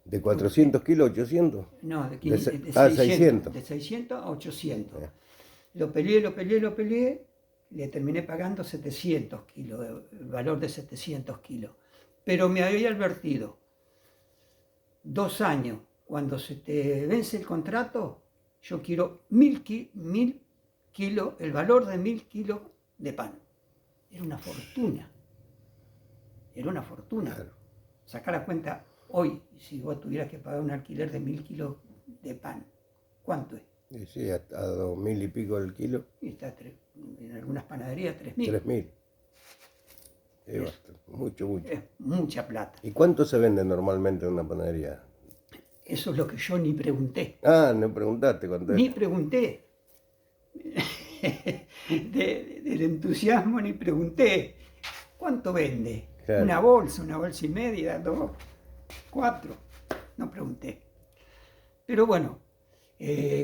A: ¿De 400 kilos, 800?
B: no, de,
A: De
B: 600,
A: 600.
B: de 600 a 800.
A: Ya.
B: Lo peleé, le terminé pagando 700 kilos, el valor de 700 kilos. Pero me había advertido, 2 años, cuando se te vence el contrato, yo quiero 1000 kilos, el valor de 1000 kilos de pan. Era una fortuna, era una fortuna.
A: Claro.
B: Sacar la cuenta hoy, si vos tuvieras que pagar un alquiler de 1000 kilos de pan, ¿cuánto es?
A: Y sí, a 2000 y pico el kilo,
B: Y está en algunas panaderías 3000.
A: 3000. Es bastante, mucho.
B: Es mucha plata.
A: ¿Y cuánto se vende normalmente en una panadería?
B: Eso es lo que yo ni pregunté.
A: Ah, no preguntaste cuánto
B: Ni
A: es.
B: pregunté. Del entusiasmo ni pregunté. ¿Cuánto vende?
A: Claro.
B: Una bolsa y media, 2, 4. No pregunté. Pero bueno,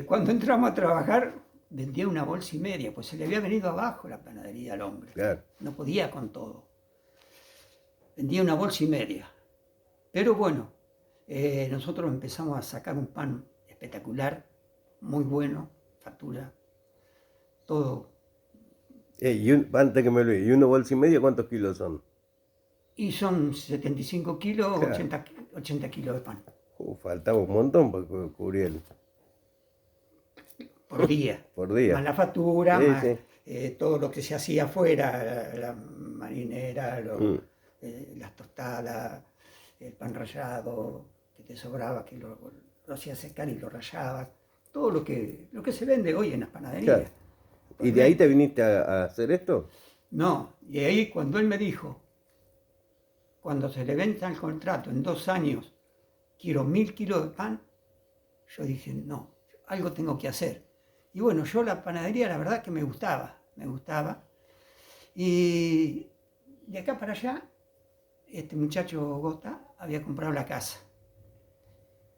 B: cuando entramos a trabajar, vendía una bolsa y media, pues se le había venido abajo la panadería al hombre.
A: Claro.
B: No podía con todo. Vendía una bolsa y media. Pero bueno, nosotros empezamos a sacar un pan espectacular, muy bueno, factura, todo.
A: Antes que me olvide, ¿y una bolsa y media cuántos kilos son?
B: Y son 75 kilos,
A: Claro.
B: 80 kilos de pan
A: Faltaba un montón para cubrir
B: por día.
A: por día.
B: Más la factura,
A: Sí,
B: más
A: sí.
B: todo lo que se hacía afuera, la marinera,
A: Mm.
B: las tostadas, el pan rallado que te sobraba, que lo hacías secar y lo rallabas. Todo lo que se vende hoy en las panaderías.
A: Claro. ¿Y de ahí te viniste a hacer esto?
B: No, y ahí cuando él me dijo, cuando se le venta el contrato en 2 años, quiero 1000 kilos de pan, yo dije, no, algo tengo que hacer. Y bueno, yo la panadería la verdad que me gustaba. Y de acá para allá, este muchacho Gota había comprado la casa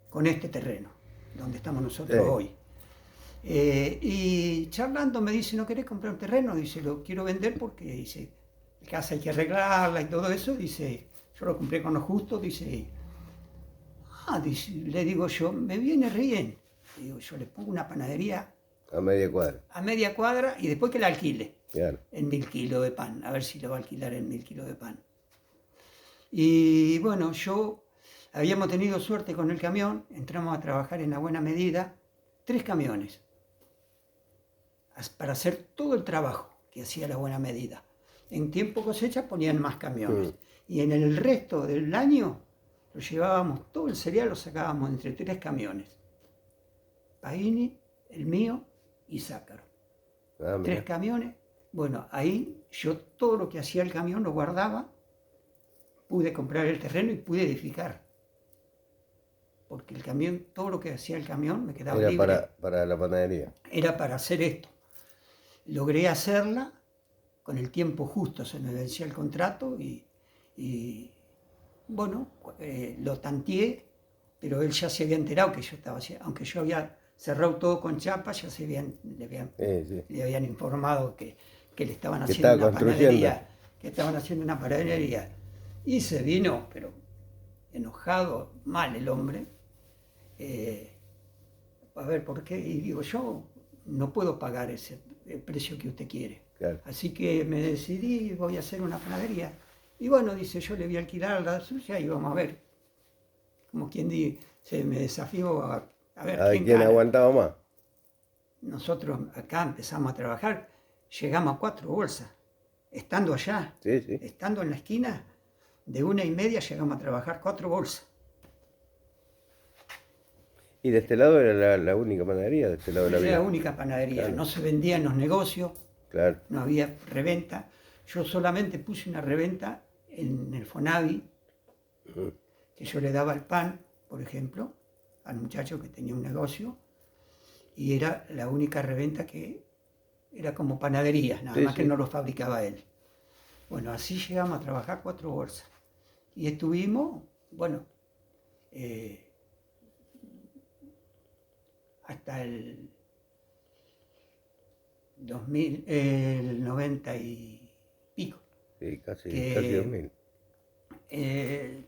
B: con este terreno, donde estamos nosotros
A: Sí.
B: hoy. Y charlando me dice, ¿no querés comprar un terreno? Dice, lo quiero vender porque, dice, la casa hay que arreglarla y todo eso. Dice, yo lo compré con lo justo. Dice, dice, le digo yo, me viene re bien. Le digo, yo le pongo una panadería
A: A media cuadra.
B: a media cuadra y después que la alquile
A: Claro.
B: en 1000 kilos de pan. A ver si lo va a alquilar en 1000 kilos de pan. Y bueno, habíamos tenido suerte con el camión, entramos a trabajar en la buena medida, 3 camiones, para hacer todo el trabajo que hacía la buena medida. En tiempo cosecha ponían más camiones. Y en el resto del año lo llevábamos, todo el cereal lo sacábamos entre 3 camiones. Paini, el mío y Zácaro. 3 camiones. Bueno, ahí yo todo lo que hacía el camión lo guardaba, pude comprar el terreno y pude edificar. Porque el camión, todo lo que hacía el camión me quedaba
A: Era
B: libre.
A: para la panadería.
B: Era para hacer esto. Logré hacerla, con el tiempo justo se me vencía el contrato y bueno, lo tanteé, pero él ya se había enterado que yo estaba haciendo, aunque yo había cerrado todo con chapa, ya le habían informado que le estaban haciendo una panadería, que estaban haciendo una panadería. Y se vino, pero enojado, mal el hombre, a ver por qué, y digo, yo no puedo pagar el precio que usted quiere.
A: Claro.
B: Así que me decidí, voy a hacer una panadería. Y bueno, dice, yo le voy a alquilar la suya y vamos a ver. Como quien dice, me desafió a ver
A: quién aguantaba más.
B: Nosotros acá empezamos a trabajar, llegamos a 4 bolsas. Estando allá,
A: Sí.
B: estando en la esquina, de 1:30 llegamos a trabajar 4 bolsas.
A: ¿Y de este lado era la única panadería? De este lado
B: Era la única panadería,
A: claro.
B: No se vendía en los negocios,
A: claro.
B: No había reventa. Yo solamente puse una reventa en el Fonavi, que yo le daba el pan, por ejemplo, al muchacho que tenía un negocio, y era la única reventa que era como panadería, nada más que no lo fabricaba él. Bueno, así llegamos a trabajar 4 bolsas. Y estuvimos, bueno, hasta el 90 y pico.
A: Sí, casi
B: que
A: 2000.
B: eh,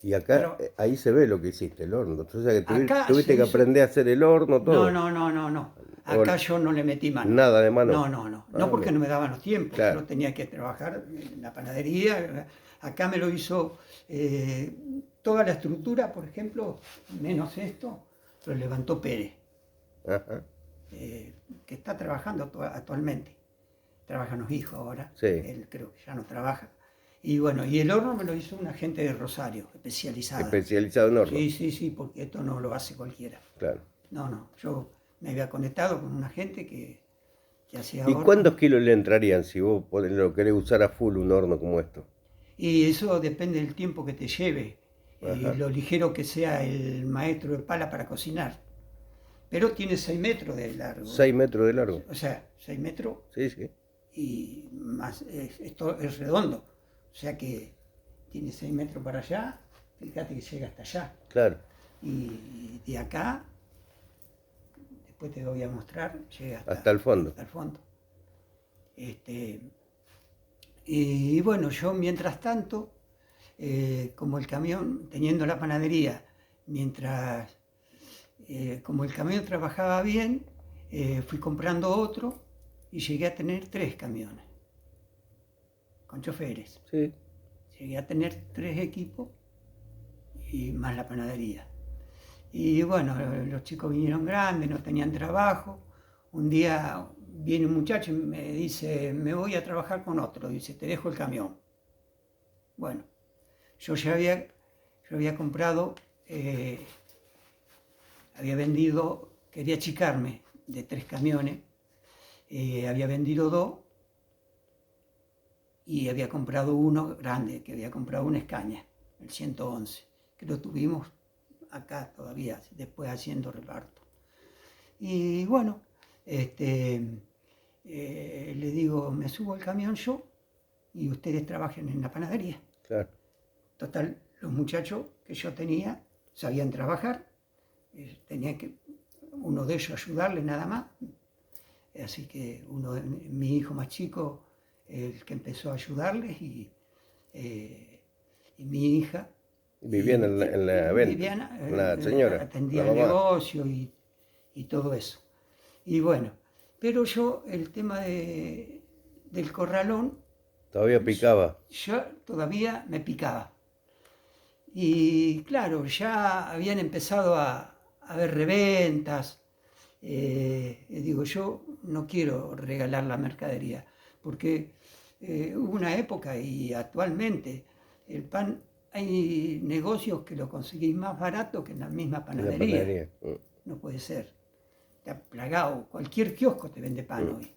A: Y acá,
B: pero
A: ahí se ve lo que hiciste, el horno. Entonces que
B: acá se
A: tuviste que
B: hizo.
A: aprender a hacer el horno,
B: No,
A: todo.
B: no, no, no, no.
A: O
B: Acá yo no le metí mano.
A: nada de mano.
B: No, no, no. No
A: Ah,
B: porque
A: mira,
B: no me daban los tiempos.
A: claro,
B: Yo tenía que trabajar en la panadería. Acá me lo hizo toda la estructura, por ejemplo, menos esto, lo levantó Pérez,
A: ajá,
B: que está trabajando actualmente. Trabajan los hijos ahora.
A: sí,
B: Él creo que ya no trabaja. Y bueno, y el horno me lo hizo una gente de Rosario, especializada.
A: especializado en horno,
B: Sí, sí, sí, porque esto no lo hace cualquiera.
A: claro.
B: No, no, yo me había conectado con una gente que hacía
A: ¿Y
B: horno.
A: cuántos kilos le entrarían si vos lo querés usar a full un horno como esto?
B: Y eso depende del tiempo que te lleve y
A: Ajá,
B: lo ligero que sea el maestro de pala para cocinar. Pero tiene 6 metros de largo.
A: 6 metros de largo.
B: O sea, 6 metros
A: Sí, sí,
B: y más, esto es redondo. O sea que tiene 6 metros para allá, fíjate que llega hasta allá.
A: claro,
B: Y de acá, después te voy a mostrar, llega
A: hasta el fondo.
B: hasta el fondo. Este, y bueno, yo mientras tanto, como el camión, teniendo la panadería, mientras, como el camión trabajaba bien, fui comprando otro y llegué a tener 3 camiones con choferes.
A: Sí,
B: Llegué a tener 3 equipos y más la panadería. Y bueno, los chicos vinieron grandes, no tenían trabajo. Un día viene un muchacho y me dice, me voy a trabajar con otro. Dice, te dejo el camión. Bueno, yo había comprado, había vendido, quería achicarme de 3 camiones. Había vendido 2 y había comprado uno grande, que había comprado una Escaña, el 111, que lo tuvimos acá todavía, después haciendo reparto. Y bueno, le digo, me subo al camión yo y ustedes trabajen en la panadería.
A: claro.
B: Total, los muchachos que yo tenía sabían trabajar, tenía que uno de ellos ayudarle nada más. Así que mi hijo más chico, el que empezó a ayudarles, y mi hija,
A: Vivían en la venta,
B: Viviana,
A: la señora, la
B: atendía el
A: mamá.
B: negocio y todo eso. Y bueno, pero yo el tema del corralón,
A: Todavía picaba,
B: yo todavía me picaba. Y claro, ya habían empezado a haber reventas. Digo, yo no quiero regalar la mercadería, porque hubo una época y actualmente el pan, hay negocios que lo conseguís más barato que en la misma
A: en la
B: panadería.
A: panadería.
B: No puede ser. Está plagado, cualquier kiosco te vende pan hoy.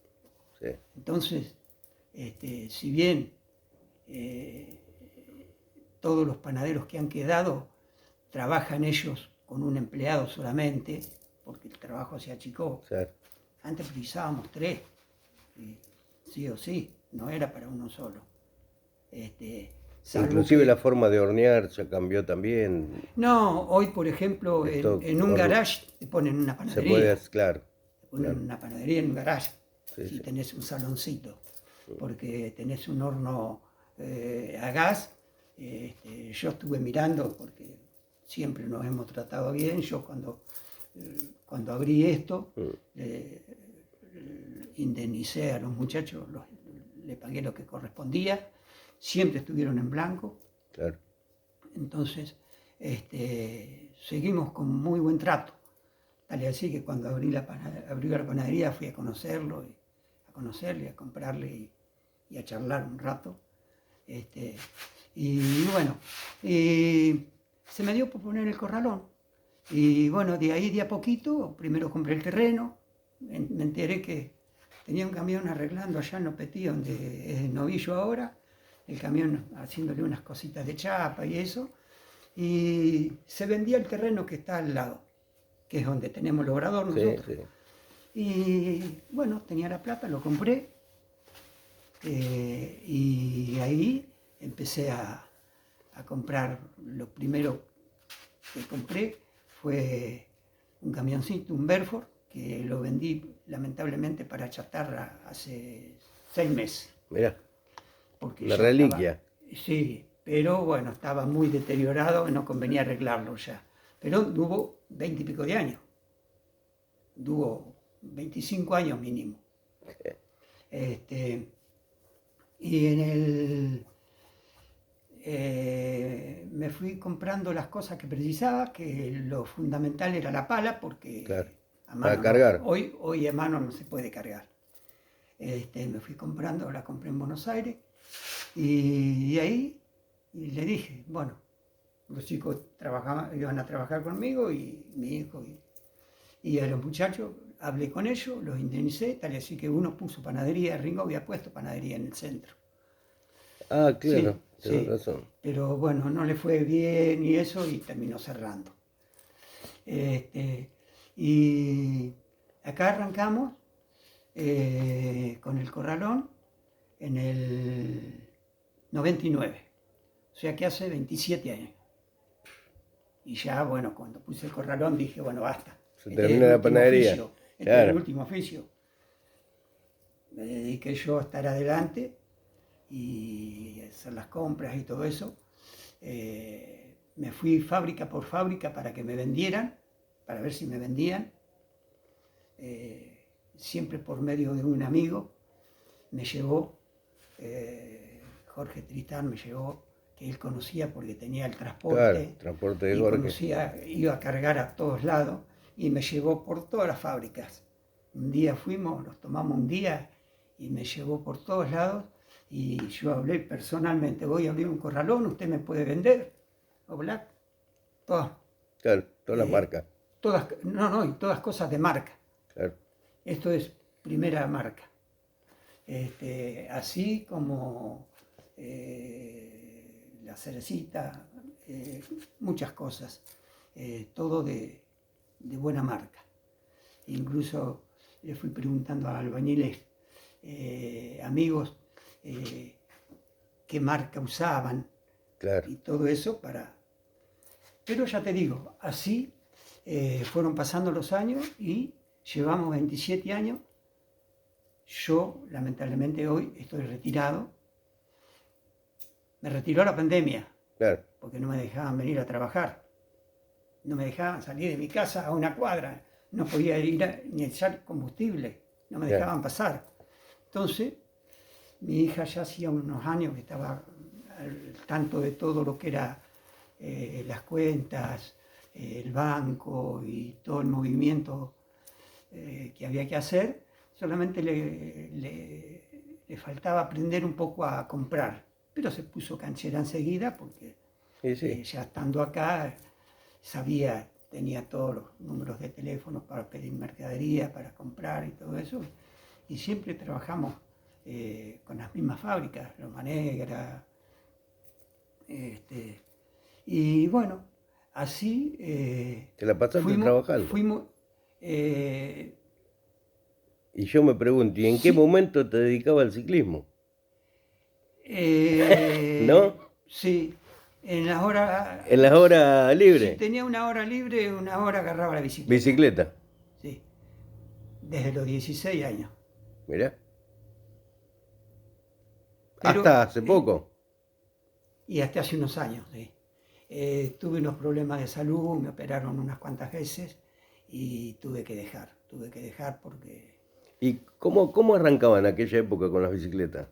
A: Sí,
B: Entonces, si bien todos los panaderos que han quedado trabajan ellos con un empleado solamente, porque el trabajo se achicó.
A: claro.
B: Antes precisábamos 3, sí o sí, no era para uno solo. Salvo
A: Inclusive
B: que,
A: la forma de hornear ya cambió también.
B: no, hoy por ejemplo
A: Esto
B: en un garage te ponen una
A: se puede
B: panadería.
A: hacer, claro,
B: Te ponen
A: claro.
B: una panadería en un garage,
A: Sí,
B: si
A: sí.
B: tenés un saloncito, porque tenés un horno a gas. Yo estuve mirando, porque siempre nos hemos tratado bien. Yo cuando abrí esto, indemnicé a los muchachos, le pagué lo que correspondía, siempre estuvieron en blanco.
A: Claro.
B: Entonces, seguimos con muy buen trato. Tal y así que cuando abrí la panadería fui a conocerlo, y a comprarle y a charlar un rato. Y bueno, se me dio por poner el corralón. Y bueno, de ahí de a poquito, primero compré el terreno, me enteré que tenía un camión arreglando allá en Lopetí, donde es el novillo ahora, el camión haciéndole unas cositas de chapa y eso, y se vendía el terreno que está al lado, que es donde tenemos el obrador
A: Sí,
B: nosotros.
A: sí.
B: Y bueno, tenía la plata, lo compré, y ahí empecé a comprar. Lo primero que compré fue un camioncito, un Berford, que lo vendí lamentablemente para chatarra hace 6 meses.
A: Mirá,
B: porque
A: La
B: ya estaba,
A: reliquia.
B: sí, pero bueno, estaba muy deteriorado y no convenía arreglarlo ya. Pero duró 20 y pico de años, duró 25 años mínimo. Este, y en el me fui comprando las cosas que precisaba, que lo fundamental era la pala, porque
A: Claro.
B: a
A: Para
B: mano
A: cargar.
B: hoy a mano no se puede cargar. Me fui comprando, la compré en Buenos Aires, y ahí y le dije, bueno, los chicos iban a trabajar conmigo, y mi hijo, y a los muchachos hablé con ellos, los indemnicé, tal así que uno puso panadería, Ringo había puesto panadería en el centro.
A: Ah, claro,
B: Sí,
A: tenés
B: sí,
A: razón.
B: pero bueno, no le fue bien y eso, y terminó cerrando. Este, y acá arrancamos con el corralón en el 99, o sea que hace 27 años. Y ya, bueno, cuando puse el corralón dije, bueno, basta,
A: Se
B: este es
A: termina
B: el
A: la
B: último
A: panadería.
B: oficio, este es el
A: Claro.
B: último oficio. Me dediqué yo a estar adelante y hacer las compras y todo eso. Me fui fábrica por fábrica para que me vendieran, para ver si me vendían. Siempre por medio de un amigo me llevó, Jorge Tristán me llevó, que él conocía porque tenía el
A: Claro,
B: transporte
A: transporte de
B: y
A: Jorge.
B: conocía, iba a cargar a todos lados, y me llevó por todas las fábricas. Un día fuimos, nos tomamos un día y me llevó por todos lados, y yo hablé personalmente, voy a abrir un corralón, usted me puede vender, Oblak, todas,
A: Claro, todas las
B: eh,
A: marcas.
B: no, y todas cosas de marca.
A: Claro.
B: Esto es primera marca. Así como la cerecita, muchas cosas, todo de buena marca. Incluso le fui preguntando a albañiles, amigos, qué marca usaban
A: Claro.
B: y todo eso para... Pero ya te digo, así fueron pasando los años y llevamos 27 años. Yo, lamentablemente, hoy estoy retirado. Me retiró la pandemia,
A: Claro.
B: porque no me dejaban venir a trabajar. No me dejaban salir de mi casa a una cuadra. No podía ir ni echar combustible. No me
A: Claro.
B: dejaban pasar. Entonces, mi hija ya hacía unos años que estaba al tanto de todo lo que era las cuentas, el banco y todo el movimiento que había que hacer. Solamente le faltaba aprender un poco a comprar, pero se puso canchera enseguida porque
A: Sí, sí.
B: ya estando acá sabía, tenía todos los números de teléfonos para pedir mercadería, para comprar y todo eso, y siempre trabajamos con las mismas fábricas, Loma Negra, y bueno, así
A: Te la pasaste
B: fuimos,
A: trabajando.
B: fuimos eh,
A: Y yo me pregunto, ¿y en qué
B: sí,
A: momento te dedicaba al ciclismo?
B: Eh,
A: ¿No?
B: sí, en las horas,
A: En las horas
B: si
A: libres.
B: tenía una hora libre, una hora agarraba la bicicleta.
A: Bicicleta.
B: Sí, desde los 16 años.
A: Mirá.
B: Pero,
A: Hasta hace poco.
B: y hasta hace unos años, sí. Tuve unos problemas de salud, me operaron unas cuantas veces y tuve que dejar porque
A: ¿Y cómo arrancaban en aquella época con las bicicletas?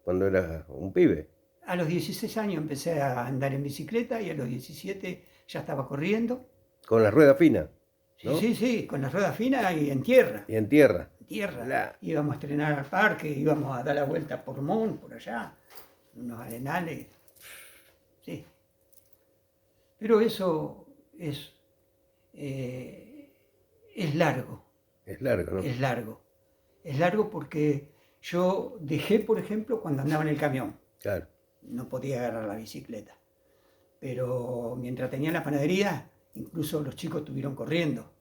A: Cuando eras un pibe.
B: a los 16 años empecé a andar en bicicleta y a los 17 ya estaba corriendo.
A: Con la rueda fina,
B: Sí,
A: ¿no?
B: sí, sí, con la rueda fina y en tierra.
A: Y en tierra.
B: Tierra.
A: La-
B: Íbamos a estrenar al parque, íbamos a dar la vuelta por Mont, por allá, unos arenales, sí. Pero eso eh, es largo,
A: Es largo, ¿no?
B: es largo. Es largo porque yo dejé, por ejemplo, cuando andaba en el camión,
A: Claro.
B: no podía agarrar la bicicleta. Pero mientras tenía la panadería, incluso los chicos estuvieron corriendo.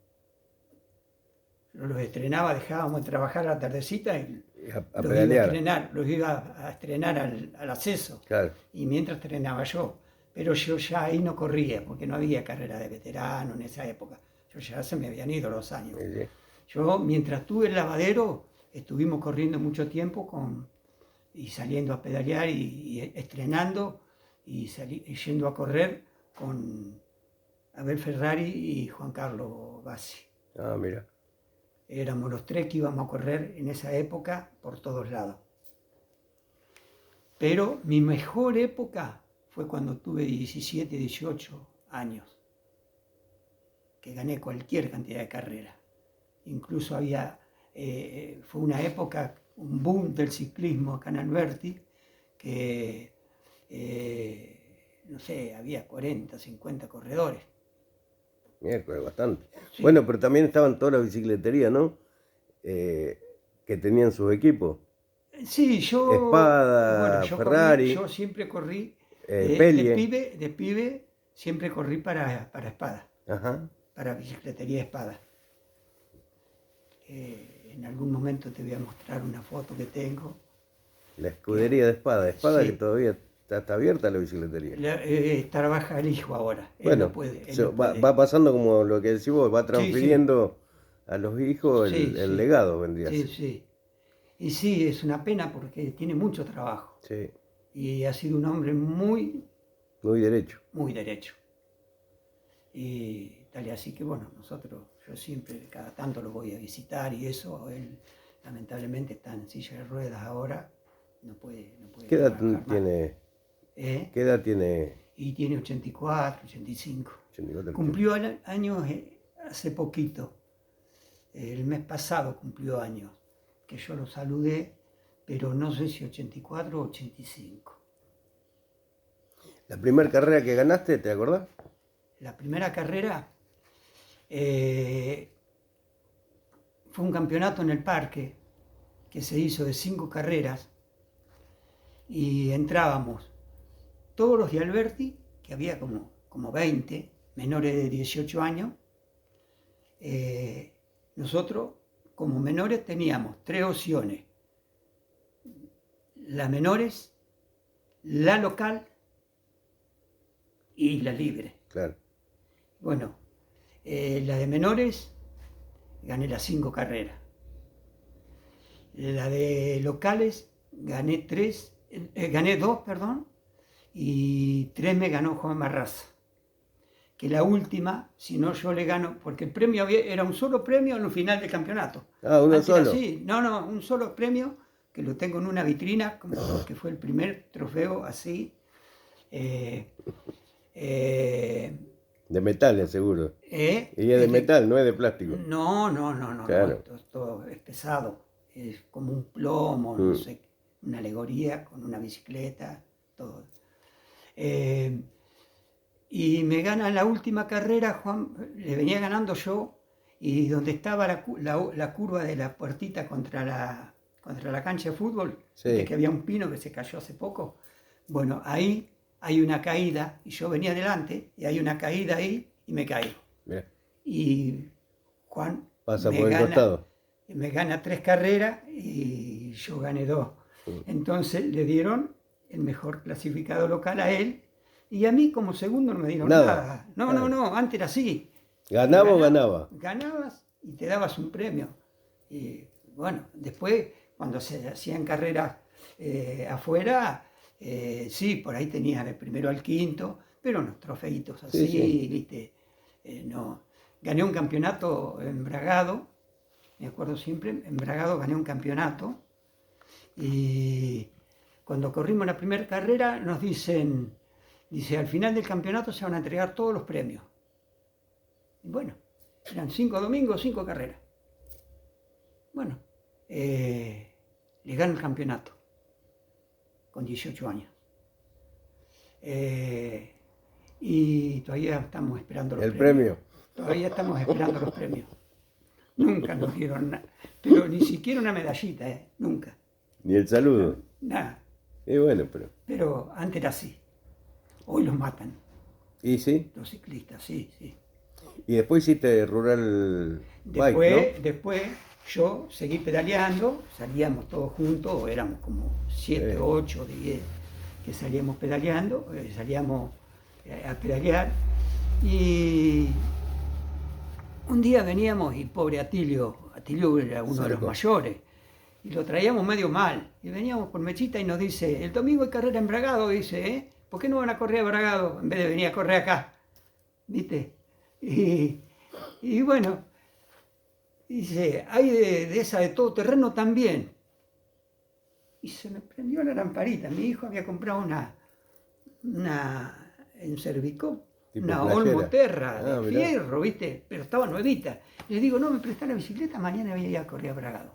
B: Yo los estrenaba, dejábamos de trabajar a la tardecita y
A: A pedalear.
B: los iba a estrenar al acceso.
A: Claro.
B: Y mientras estrenaba yo. Pero yo ya ahí no corría, porque no había carrera de veterano en esa época. Yo ya se me habían ido los años.
A: Sí, sí.
B: Yo, mientras tuve el lavadero, estuvimos corriendo mucho tiempo con y saliendo a pedalear y estrenando y yendo a correr con Abel Ferrari y Juan Carlos Bassi.
A: Ah, mira.
B: Éramos los tres que íbamos a correr en esa época por todos lados. Pero mi mejor época fue cuando tuve 17, 18 años, que gané cualquier cantidad de carreras. Incluso fue una época, un boom del ciclismo acá en Alberti, que, no sé, había 40, 50 corredores.
A: Miércoles, bastante.
B: Sí.
A: Bueno, pero también estaban todas las bicicleterías, ¿no? Que tenían sus equipos.
B: Sí,
A: Espada, Ferrari,
B: yo siempre corrí,
A: Pelie.
B: de pibe siempre corrí para Espada,
A: Ajá.
B: para bicicletería Espada. En algún momento te voy a mostrar una foto que tengo.
A: La escudería de Espada. Espada
B: Sí.
A: que todavía está abierta la bicicletería.
B: Trabaja el hijo ahora. Él
A: Bueno,
B: no puede, él
A: se
B: no puede.
A: va pasando como lo que decís vos, va transfiriendo a los hijos
B: Sí,
A: el
B: sí.
A: legado, vendría a
B: Sí,
A: ser.
B: sí. Y sí, es una pena porque tiene mucho trabajo.
A: Sí,
B: Y ha sido un hombre muy,
A: muy derecho.
B: muy derecho. Y tal, así que bueno, yo siempre, cada tanto lo voy a visitar y eso, él lamentablemente está en silla de ruedas ahora, no puede
A: ¿Qué edad
B: trabajar más.
A: tiene?
B: ¿Eh?
A: ¿Qué edad tiene?
B: Y tiene 84, 85.
A: 84.
B: Cumplió años hace poquito, el mes pasado cumplió años, que yo lo saludé, pero no sé si 84 o 85.
A: La primera carrera que ganaste, ¿te acordás?
B: La primera carrera fue un campeonato en el parque que se hizo de 5 carreras y entrábamos todos los de Alberti, que había como 20 menores de 18 años. Nosotros como menores teníamos 3 opciones: las menores, la local y la libre.
A: Claro.
B: Bueno, la de menores gané las 5 carreras. La de locales gané 2, y 3 me ganó Juan Marraza. Que la última, si no yo le gano, porque el premio era un solo premio en el final del campeonato.
A: Ah, uno solo.
B: Sí, no, un solo premio, que lo tengo en una vitrina, como que fue el primer trofeo así.
A: De metal, seguro. Y es de metal, no es de plástico.
B: No,
A: Claro.
B: esto es pesado, es como un plomo, no sé, una alegoría con una bicicleta, todo. Y me gana en la última carrera, Juan, le venía ganando yo, y donde estaba la curva de la puertita contra la cancha de fútbol,
A: Sí.
B: que había un pino que se cayó hace poco. Bueno, ahí hay una caída, y yo venía adelante, y hay una caída ahí, y me caigo.
A: Mirá.
B: Y Juan
A: Pasa por el costado.
B: me gana 3 carreras y yo gané 2. Entonces le dieron el mejor clasificado local a él, y a mí como segundo no me dieron nada. No, antes era así.
A: ¿Ganaba o ganaba?
B: Ganabas y te dabas un premio. Y bueno, después cuando se hacían carreras afuera, sí, por ahí tenías del primero al quinto, pero unos trofeitos así,
A: Sí.
B: ¿viste? No. Gané un campeonato en Bragado, me acuerdo siempre, en Bragado gané un campeonato, y cuando corrimos la primera carrera nos dice, al final del campeonato se van a entregar todos los premios. Y bueno, eran 5 domingos, 5 carreras. Bueno, le gano el campeonato con 18 años. Y todavía estamos esperando los premios.
A: ¿El premio?
B: Todavía estamos esperando los premios. Nunca nos dieron nada, pero ni siquiera una medallita, nunca.
A: Ni el saludo.
B: Nada.
A: Y bueno, pero.
B: Pero antes era así. Hoy los matan.
A: ¿Y sí?
B: Los ciclistas, sí.
A: Y después hiciste rural bike, ¿no?
B: Después yo seguí pedaleando, salíamos todos juntos, éramos como 7, 8, 10 que salíamos pedaleando, salíamos a pedalear, y un día veníamos y pobre Atilio era uno de los mayores, y lo traíamos medio mal. Y veníamos con Mechita y nos dice, el domingo hay carrera en Bragado, dice, ¿eh? ¿Por qué no van a correr a Bragado en vez de venir a correr acá? ¿Viste? Y bueno, dice, hay de esa de todo terreno también. Y se me prendió la lamparita. Mi hijo había comprado una en Servicó,
A: Tipo
B: una
A: playera.
B: Olmo Terra
A: Ah,
B: de
A: mirá.
B: fierro, ¿viste? Pero estaba nuevita. Le digo, no, me prestás la bicicleta, mañana voy a ir a correr a Bragado,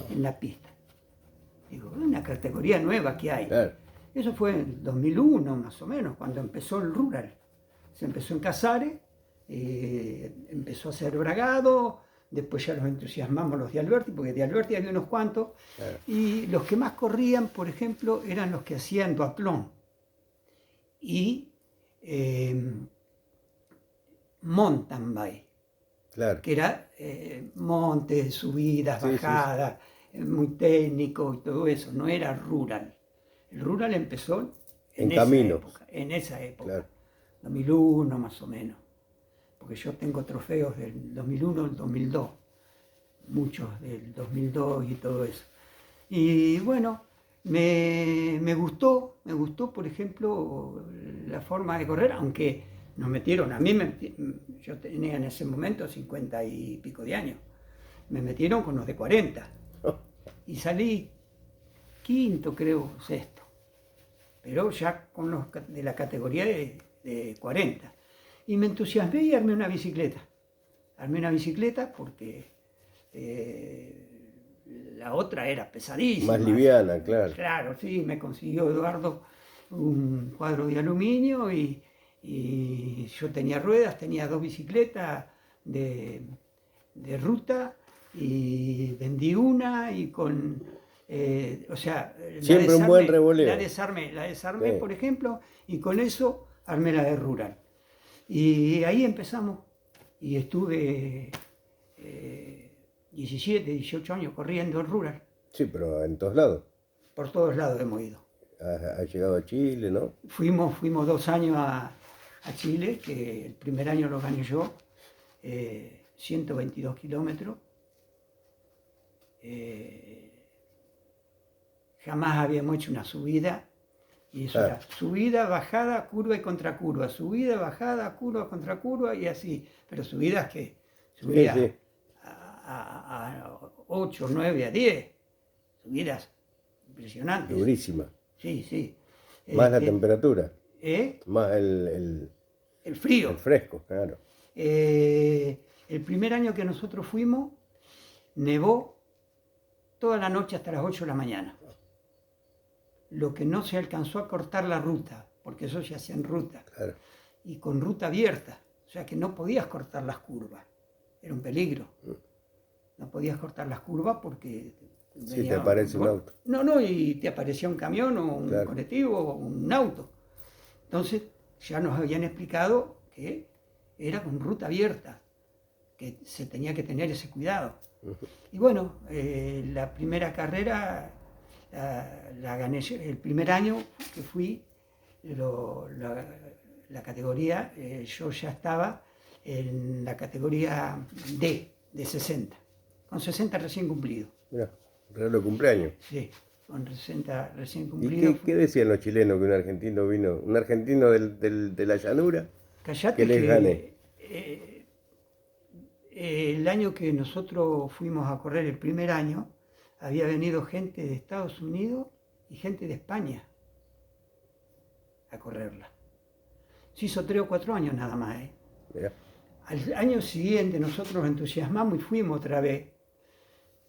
B: en la pista. Digo, es una categoría nueva que hay.
A: Claro.
B: Eso fue en 2001 más o menos, cuando empezó el rural. Se empezó en Casares, empezó a ser Bragado, después ya los entusiasmamos los de Alberti, porque de Alberti había unos cuantos,
A: Claro.
B: y los que más corrían, por ejemplo, eran los que hacían duatlón y mountain bike,
A: Claro.
B: que era montes, subidas,
A: Sí, sí, sí.
B: bajadas, muy técnico y todo eso, no era rural. El rural empezó
A: En
B: esa
A: caminos.
B: época, en esa época,
A: Claro.
B: 2001 más o menos, porque yo tengo trofeos del 2001 al 2002, muchos del 2002 y todo eso. Y bueno, me gustó, por ejemplo, la forma de correr, aunque nos metieron, yo tenía en ese momento 50 y pico de años, me metieron con los de 40 y salí quinto, creo, sexto, pero ya con los de la categoría de 40. Y me entusiasmé y armé una bicicleta. Armé una bicicleta porque la otra era pesadísima.
A: Más liviana, claro.
B: Claro, sí, me consiguió Eduardo un cuadro de aluminio y yo tenía ruedas, tenía 2 bicicletas de ruta y vendí una y con, o sea,
A: Siempre un buen revoleo.
B: la desarmé,
A: Sí.
B: por ejemplo, y con eso armé la de rural. Y ahí empezamos y estuve 17, 18 años corriendo en rural.
A: Sí, pero en todos lados.
B: Por todos lados hemos ido.
A: Has llegado a Chile, ¿no?
B: Fuimos 2 años a Chile, que el primer año lo gané yo, 122 kilómetros. Jamás habíamos hecho una subida, y eso era subida, bajada, curva y contracurva, subida, bajada, curva, contracurva y así, pero subidas que subía
A: Sí, sí.
B: a 8, 9, a 10, subidas impresionantes.
A: Durísima.
B: Sí, sí.
A: Más la temperatura. Más
B: el frío.
A: el fresco, claro.
B: El primer año que nosotros fuimos, nevó toda la noche hasta las 8 de la mañana. Lo que no se alcanzó a cortar la ruta, porque eso se hacía en ruta,
A: Claro.
B: y con ruta abierta, o sea que no podías cortar las curvas, era un peligro. No podías cortar las curvas porque
A: Sí, te aparece un auto.
B: No, y te aparecía un camión o un
A: Claro.
B: colectivo o un auto. Entonces ya nos habían explicado que era con ruta abierta, que se tenía que tener ese cuidado. Y bueno, la primera carrera la gané yo. El primer año que fui, la categoría, yo ya estaba en la categoría D, de 60, con 60 recién cumplido.
A: Mirá, regalo de cumpleaños.
B: Sí, con 60 recién
A: ¿Y
B: cumplido.
A: qué decían los chilenos que un argentino vino? Un argentino de la llanura.
B: Callate
A: que les
B: que
A: gane.
B: El año que nosotros fuimos a correr, el primer año, había venido gente de Estados Unidos y gente de España a correrla. Se hizo 3 o 4 años nada más.
A: Mirá.
B: Al año siguiente nosotros nos entusiasmamos y fuimos otra vez,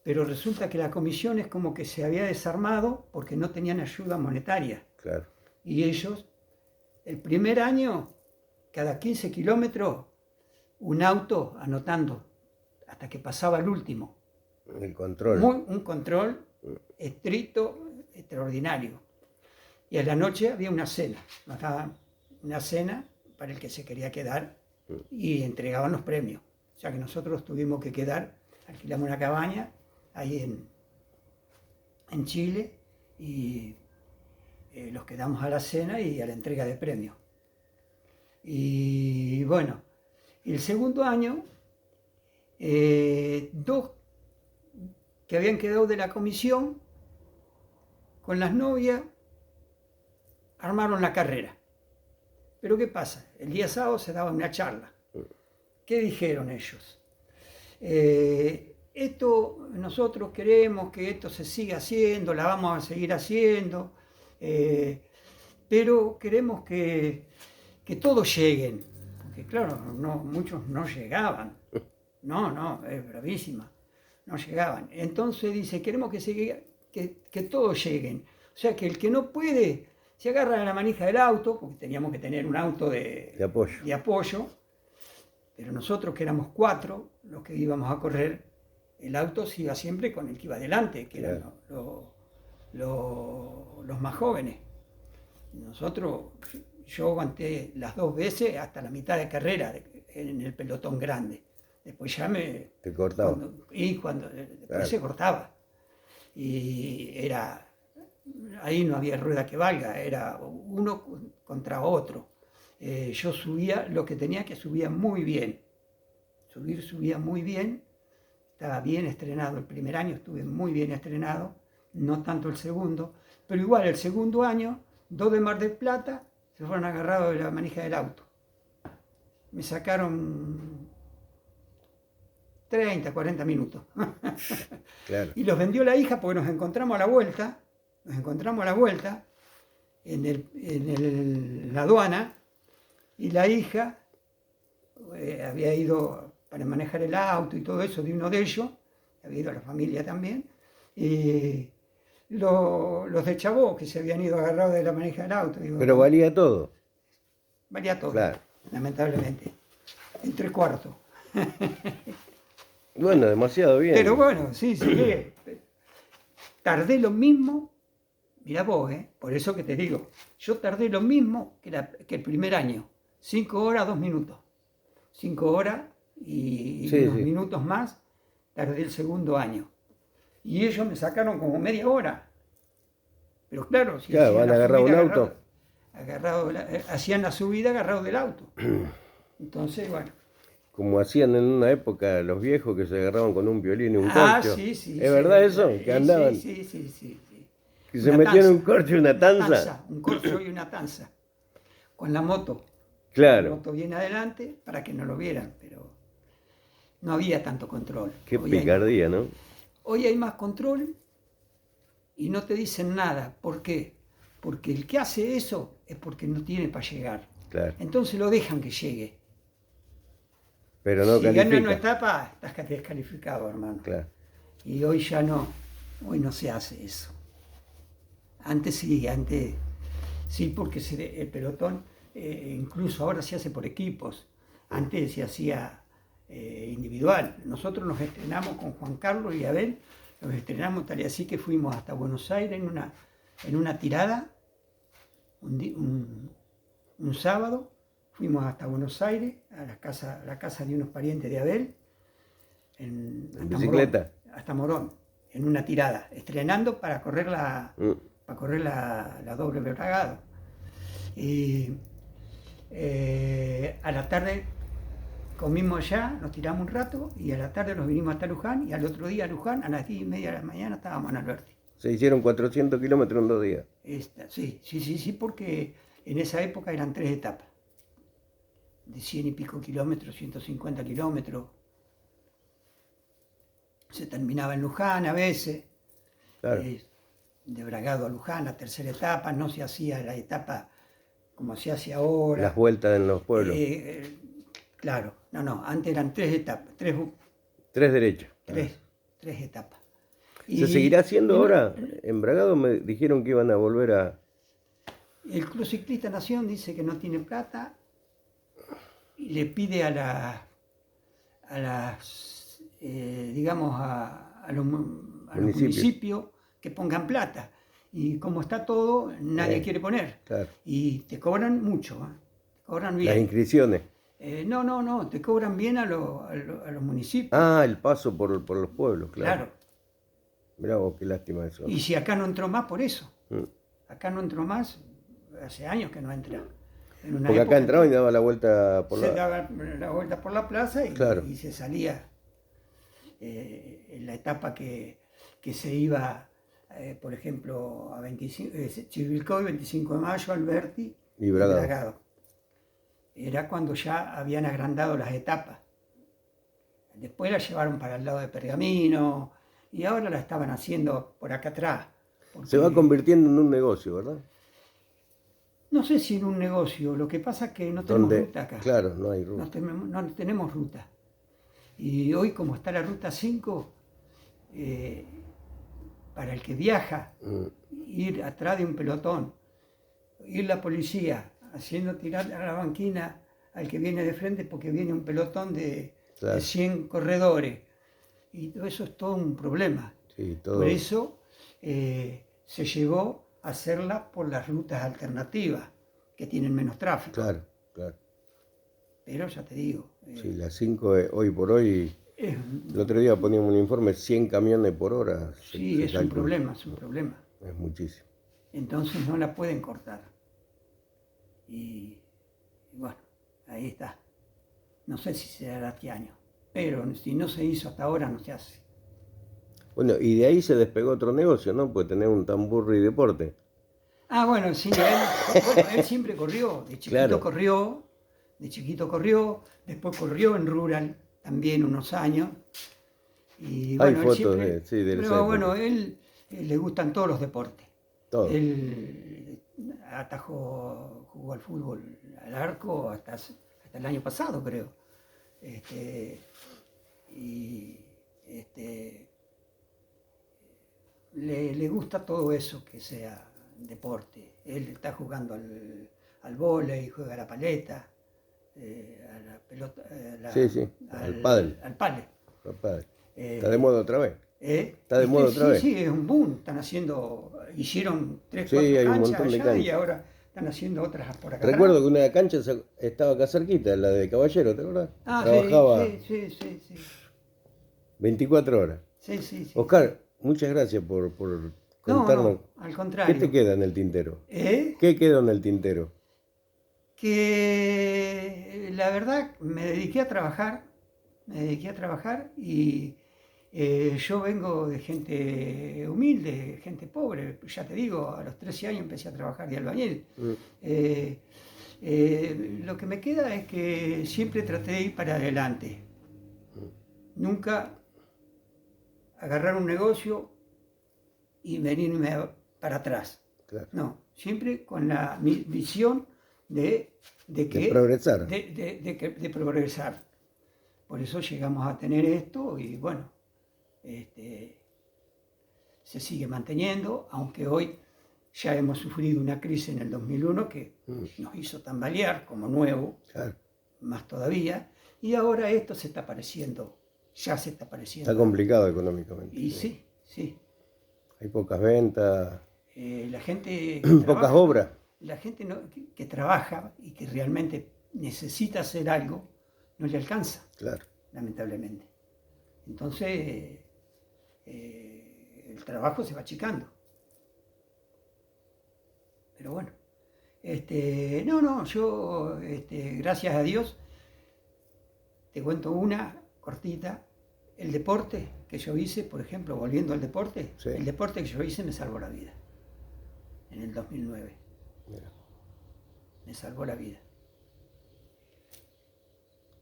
B: pero resulta que la comisión es como que se había desarmado porque no tenían ayuda monetaria.
A: Claro.
B: Y ellos, el primer año, cada 15 kilómetros, un auto anotando, hasta que pasaba el último.
A: El control.
B: Un control estricto, extraordinario. Y a la noche había una cena, nos daban una cena para el que se quería quedar y entregaban los premios. O sea que nosotros tuvimos que quedar, alquilamos una cabaña ahí en Chile y los quedamos a la cena y a la entrega de premios. Y bueno, el segundo año, que habían quedado de la comisión con las novias, armaron la carrera. Pero ¿qué pasa? El día sábado se daba una charla. ¿Qué dijeron ellos? Nosotros queremos que esto se siga haciendo, la vamos a seguir haciendo, pero queremos que todos lleguen. Porque claro, muchos no llegaban. No, es bravísima. No llegaban. Entonces dice, queremos que todos lleguen. O sea, que el que no puede, se agarra a la manija del auto, porque teníamos que tener un auto de apoyo, pero nosotros que éramos 4 los que íbamos a correr, el auto se iba siempre con el que iba adelante, que eran los más jóvenes. Yo aguanté las 2 veces hasta la mitad de carrera en el pelotón grande. Después ya
A: te cortaba.
B: Después se cortaba. Y ahí no había rueda que valga, era uno contra otro. Yo subía lo que tenía, que subía muy bien. Subía muy bien, estaba bien estrenado. El primer año estuve muy bien estrenado, no tanto el segundo, pero igual el segundo año, 2 de Mar del Plata se fueron agarrados de la manija del auto. Me sacaron 30, 40 minutos.
A: Claro.
B: Y los vendió la hija porque nos encontramos a la vuelta en la aduana, y la hija había ido para manejar el auto y todo eso de uno de ellos, había ido a la familia también, y los de Chabó, que se habían ido agarrados de la manija del auto. Digo,
A: pero valía todo.
B: Valía todo,
A: claro.
B: Lamentablemente. En 3/4.
A: Bueno, demasiado bien.
B: Pero bueno, sí. Tardé lo mismo, mirá vos, por eso que te digo, yo tardé lo mismo que el primer año, 5 horas, 2 minutos. 5 horas y unos minutos más, tardé el segundo año. Y ellos me sacaron como media hora. Pero claro, si
A: van a agarrar un auto.
B: Hacían la subida agarrados del auto. Entonces, bueno.
A: Como hacían en una época los viejos que se agarraban con un violín y un corcho.
B: Sí.
A: ¿Es verdad eso? Que andaban.
B: Sí.
A: Que se metían un corcho y una tanza.
B: Un corcho y una tanza. Con la moto.
A: Claro.
B: La moto bien adelante para que no lo vieran, pero no había tanto control.
A: Qué picardía, ¿no?
B: Hoy hay más control y no te dicen nada. ¿Por qué? Porque el que hace eso es porque no tiene para llegar.
A: Claro.
B: Entonces lo dejan que llegue.
A: Pero no
B: si gana una etapa, estás descalificado, hermano.
A: Claro.
B: Y hoy ya no. Hoy no se hace eso. Antes sí, porque el pelotón, incluso ahora se hace por equipos. Antes se hacía individual. Nosotros nos estrenamos con Juan Carlos y Abel, nos estrenamos tal y así que fuimos hasta Buenos Aires en una tirada, un sábado, fuimos hasta Buenos Aires, a la casa de unos parientes de Abel,
A: ¿En bicicleta?
B: Hasta Morón, en una tirada, estrenando para correr la doble Bragado. Y a la tarde comimos allá, nos tiramos un rato y a la tarde nos vinimos hasta Luján y al otro día a Luján a las 10:30 de la mañana estábamos en Alberti.
A: Se hicieron 400 kilómetros en 2 días.
B: Sí, porque en esa época eran 3 etapas. De 100 y pico kilómetros, 150 kilómetros. Se terminaba en Luján a veces.
A: Claro.
B: De Bragado a Luján, la tercera etapa, no se hacía la etapa como se hace ahora.
A: Las vueltas en los pueblos.
B: Claro, no, antes eran 3 etapas. 3
A: derechas.
B: 3 etapas.
A: ¿Se seguirá haciendo ahora? En Bragado me dijeron que iban a volver a...
B: El Club Ciclista Nación dice que no tiene plata y le pide a los municipios que pongan plata. Y como está todo, nadie quiere poner.
A: Claro.
B: Y te cobran mucho, te cobran bien.
A: Las inscripciones.
B: No, te cobran bien a los municipios.
A: El paso por los pueblos, claro. Mirá vos, qué lástima eso.
B: Y si acá no entró más, por eso. Acá no entró más, hace años que no entra.
A: Porque acá entraba y daba la vuelta por
B: daba la vuelta por la plaza y,
A: claro.
B: y se salía en la etapa que que se iba, por ejemplo, a 25, Chivilcoy, 25 de mayo, Alberti
A: Y Bragado.
B: Bragado. Era cuando ya habían agrandado las etapas. Después la llevaron para el lado de Pergamino y ahora la estaban haciendo por acá atrás.
A: Se va convirtiendo en un negocio, ¿verdad?
B: No sé si en un negocio, lo que pasa es que no tenemos
A: Donde,
B: ruta acá.
A: claro, no hay ruta.
B: No tenemos ruta. Y hoy, como está la ruta 5, para el que viaja, ir atrás de un pelotón, ir la policía haciendo tirar a la banquina al que viene de frente porque viene un pelotón de
A: Claro.
B: 100 corredores. Y todo eso es todo un problema.
A: Sí, todo.
B: Por eso se llegó a hacerla por las rutas alternativas, que tienen menos tráfico.
A: Claro, claro.
B: Pero ya te digo.
A: Sí, las 5 hoy por hoy, el otro día poníamos un informe, 100 camiones por hora.
B: Sí, es un problema, es un problema.
A: Es muchísimo.
B: Entonces no la pueden cortar. Y bueno, ahí está. No sé si se hará este año, pero si no se hizo hasta ahora, no se hace.
A: Bueno, y de ahí se despegó otro negocio, ¿no? Pues tener un tamburri deporte.
B: Ah, bueno, sí, él siempre corrió, de chiquito
A: Claro.
B: corrió, después corrió en Rural también unos años. Y
A: Hay
B: bueno, él
A: fotos
B: siempre,
A: de esa
B: pero
A: época.
B: bueno, él le gustan todos los deportes.
A: Todo.
B: Él jugó al fútbol, al arco, hasta el año pasado, creo. Le gusta todo eso que sea deporte. Él está jugando al vóley, juega a la paleta, a la pelota,
A: Sí, al pádel.
B: Al pádel.
A: Al pádel. Está de moda otra vez. Está de moda otra vez.
B: Sí, es un boom. Hicieron 3,
A: Sí,
B: 4
A: hay un
B: canchas
A: montón de
B: allá
A: canchas.
B: y ahora están haciendo otras por acá.
A: Recuerdo que una cancha estaba acá cerquita, la de Caballero, ¿te acuerdas?
B: Ah,
A: Trabajaba
B: sí.
A: 24 horas.
B: Sí.
A: Oscar, muchas gracias por contarnos.
B: No, al contrario.
A: ¿Qué te queda en el tintero?
B: ¿Eh?
A: ¿Qué quedó en el tintero?
B: Que la verdad me dediqué a trabajar y yo vengo de gente humilde, gente pobre, ya te digo, a los 13 años empecé a trabajar de albañil. Lo que me queda es que siempre traté de ir para adelante, nunca agarrar un negocio y venirme para atrás.
A: Claro.
B: No, siempre con la visión de
A: progresar.
B: De progresar. Por eso llegamos a tener esto y bueno, se sigue manteniendo, aunque hoy ya hemos sufrido una crisis en el 2001 que nos hizo tambalear como nuevo,
A: Claro.
B: más todavía, y ahora esto se está apareciendo, ya se está apareciendo.
A: Está complicado económicamente.
B: Y sí.
A: Hay pocas ventas,
B: La gente
A: pocas obras.
B: La gente que trabaja y que realmente necesita hacer algo, no le alcanza,
A: Claro.
B: lamentablemente. Entonces, el trabajo se va achicando. Pero bueno, yo, gracias a Dios, te cuento una cortita. El deporte que yo hice, por ejemplo, volviendo al deporte,
A: Sí.
B: El deporte que yo hice me salvó la vida en el 2009.
A: Mira.
B: Me salvó la vida.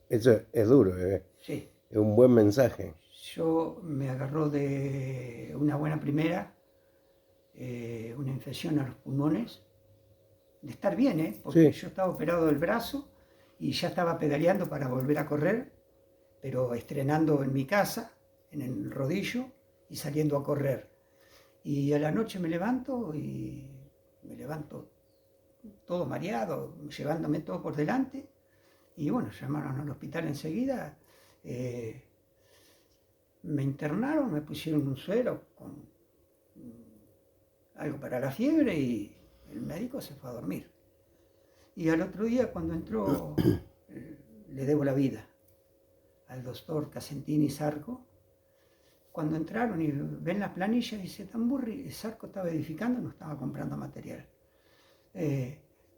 A: Eso es duro,
B: Sí.
A: es un buen mensaje.
B: Yo me agarró de una buena primera, una infección a los pulmones, de estar bien, porque
A: Sí.
B: yo estaba operado del brazo y ya estaba pedaleando para volver a correr, pero estrenando en mi casa, en el rodillo y saliendo a correr. Y a la noche me levanto todo mareado, llevándome todo por delante. Y bueno, llamaron al hospital enseguida, me internaron, me pusieron un suero con algo para la fiebre y el médico se fue a dormir. Y al otro día cuando entró, le debo la vida al doctor Casentini Zarco. Cuando entraron y ven las planillas, dice, Tamburri, Zarco estaba edificando, no estaba comprando material.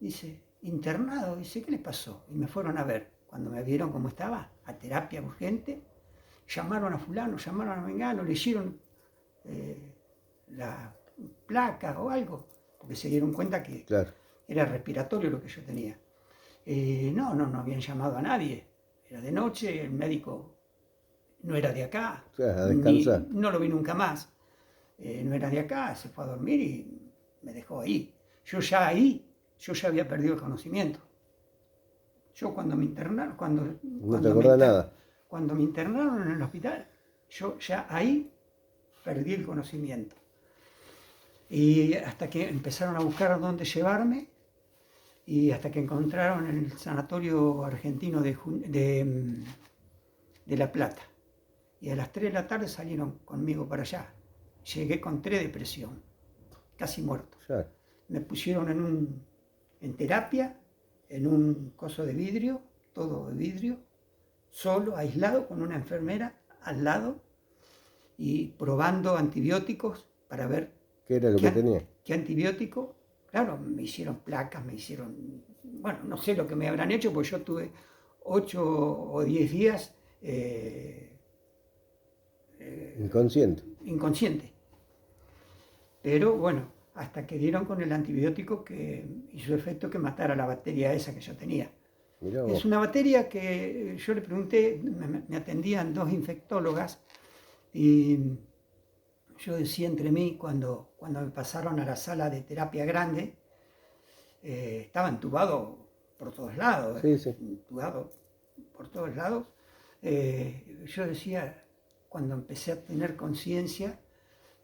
B: Dice, internado, dice, ¿qué le pasó? Y me fueron a ver. Cuando me vieron cómo estaba, a terapia urgente, llamaron a fulano, llamaron a Mengano, le hicieron la placa o algo, porque se dieron cuenta que
A: Claro.
B: era respiratorio lo que yo tenía. No habían llamado a nadie. Era de noche, el médico no era de acá,
A: O sea, a descansar.
B: no lo vi nunca más. No era de acá, se fue a dormir y me dejó ahí. Yo ya había perdido el conocimiento. Yo cuando me internaron,
A: No te acordás nada.
B: cuando me internaron en el hospital, yo ya ahí perdí el conocimiento. Y hasta que empezaron a buscar dónde llevarme, y hasta que encontraron el sanatorio argentino de La Plata. Y a las 3 de la tarde salieron conmigo para allá. Llegué con 3 de presión, casi muerto.
A: Claro.
B: Me pusieron en terapia, en un coso de vidrio, todo de vidrio, solo, aislado, con una enfermera al lado, y probando antibióticos para ver
A: ¿Qué era lo que tenía?
B: qué antibiótico. Claro, me hicieron placas, bueno, no sé lo que me habrán hecho, porque yo tuve 8 o 10 días
A: Inconsciente.
B: inconsciente. Pero bueno, hasta que dieron con el antibiótico que hizo efecto que matara la bacteria esa que yo tenía.
A: Mirá vos.
B: Es una bacteria que yo le pregunté, me atendían 2 infectólogas, y yo decía entre mí, cuando me pasaron a la sala de terapia grande, estaba entubado por todos lados,
A: Sí, sí.
B: entubado por todos lados. Yo decía, cuando empecé a tener conciencia,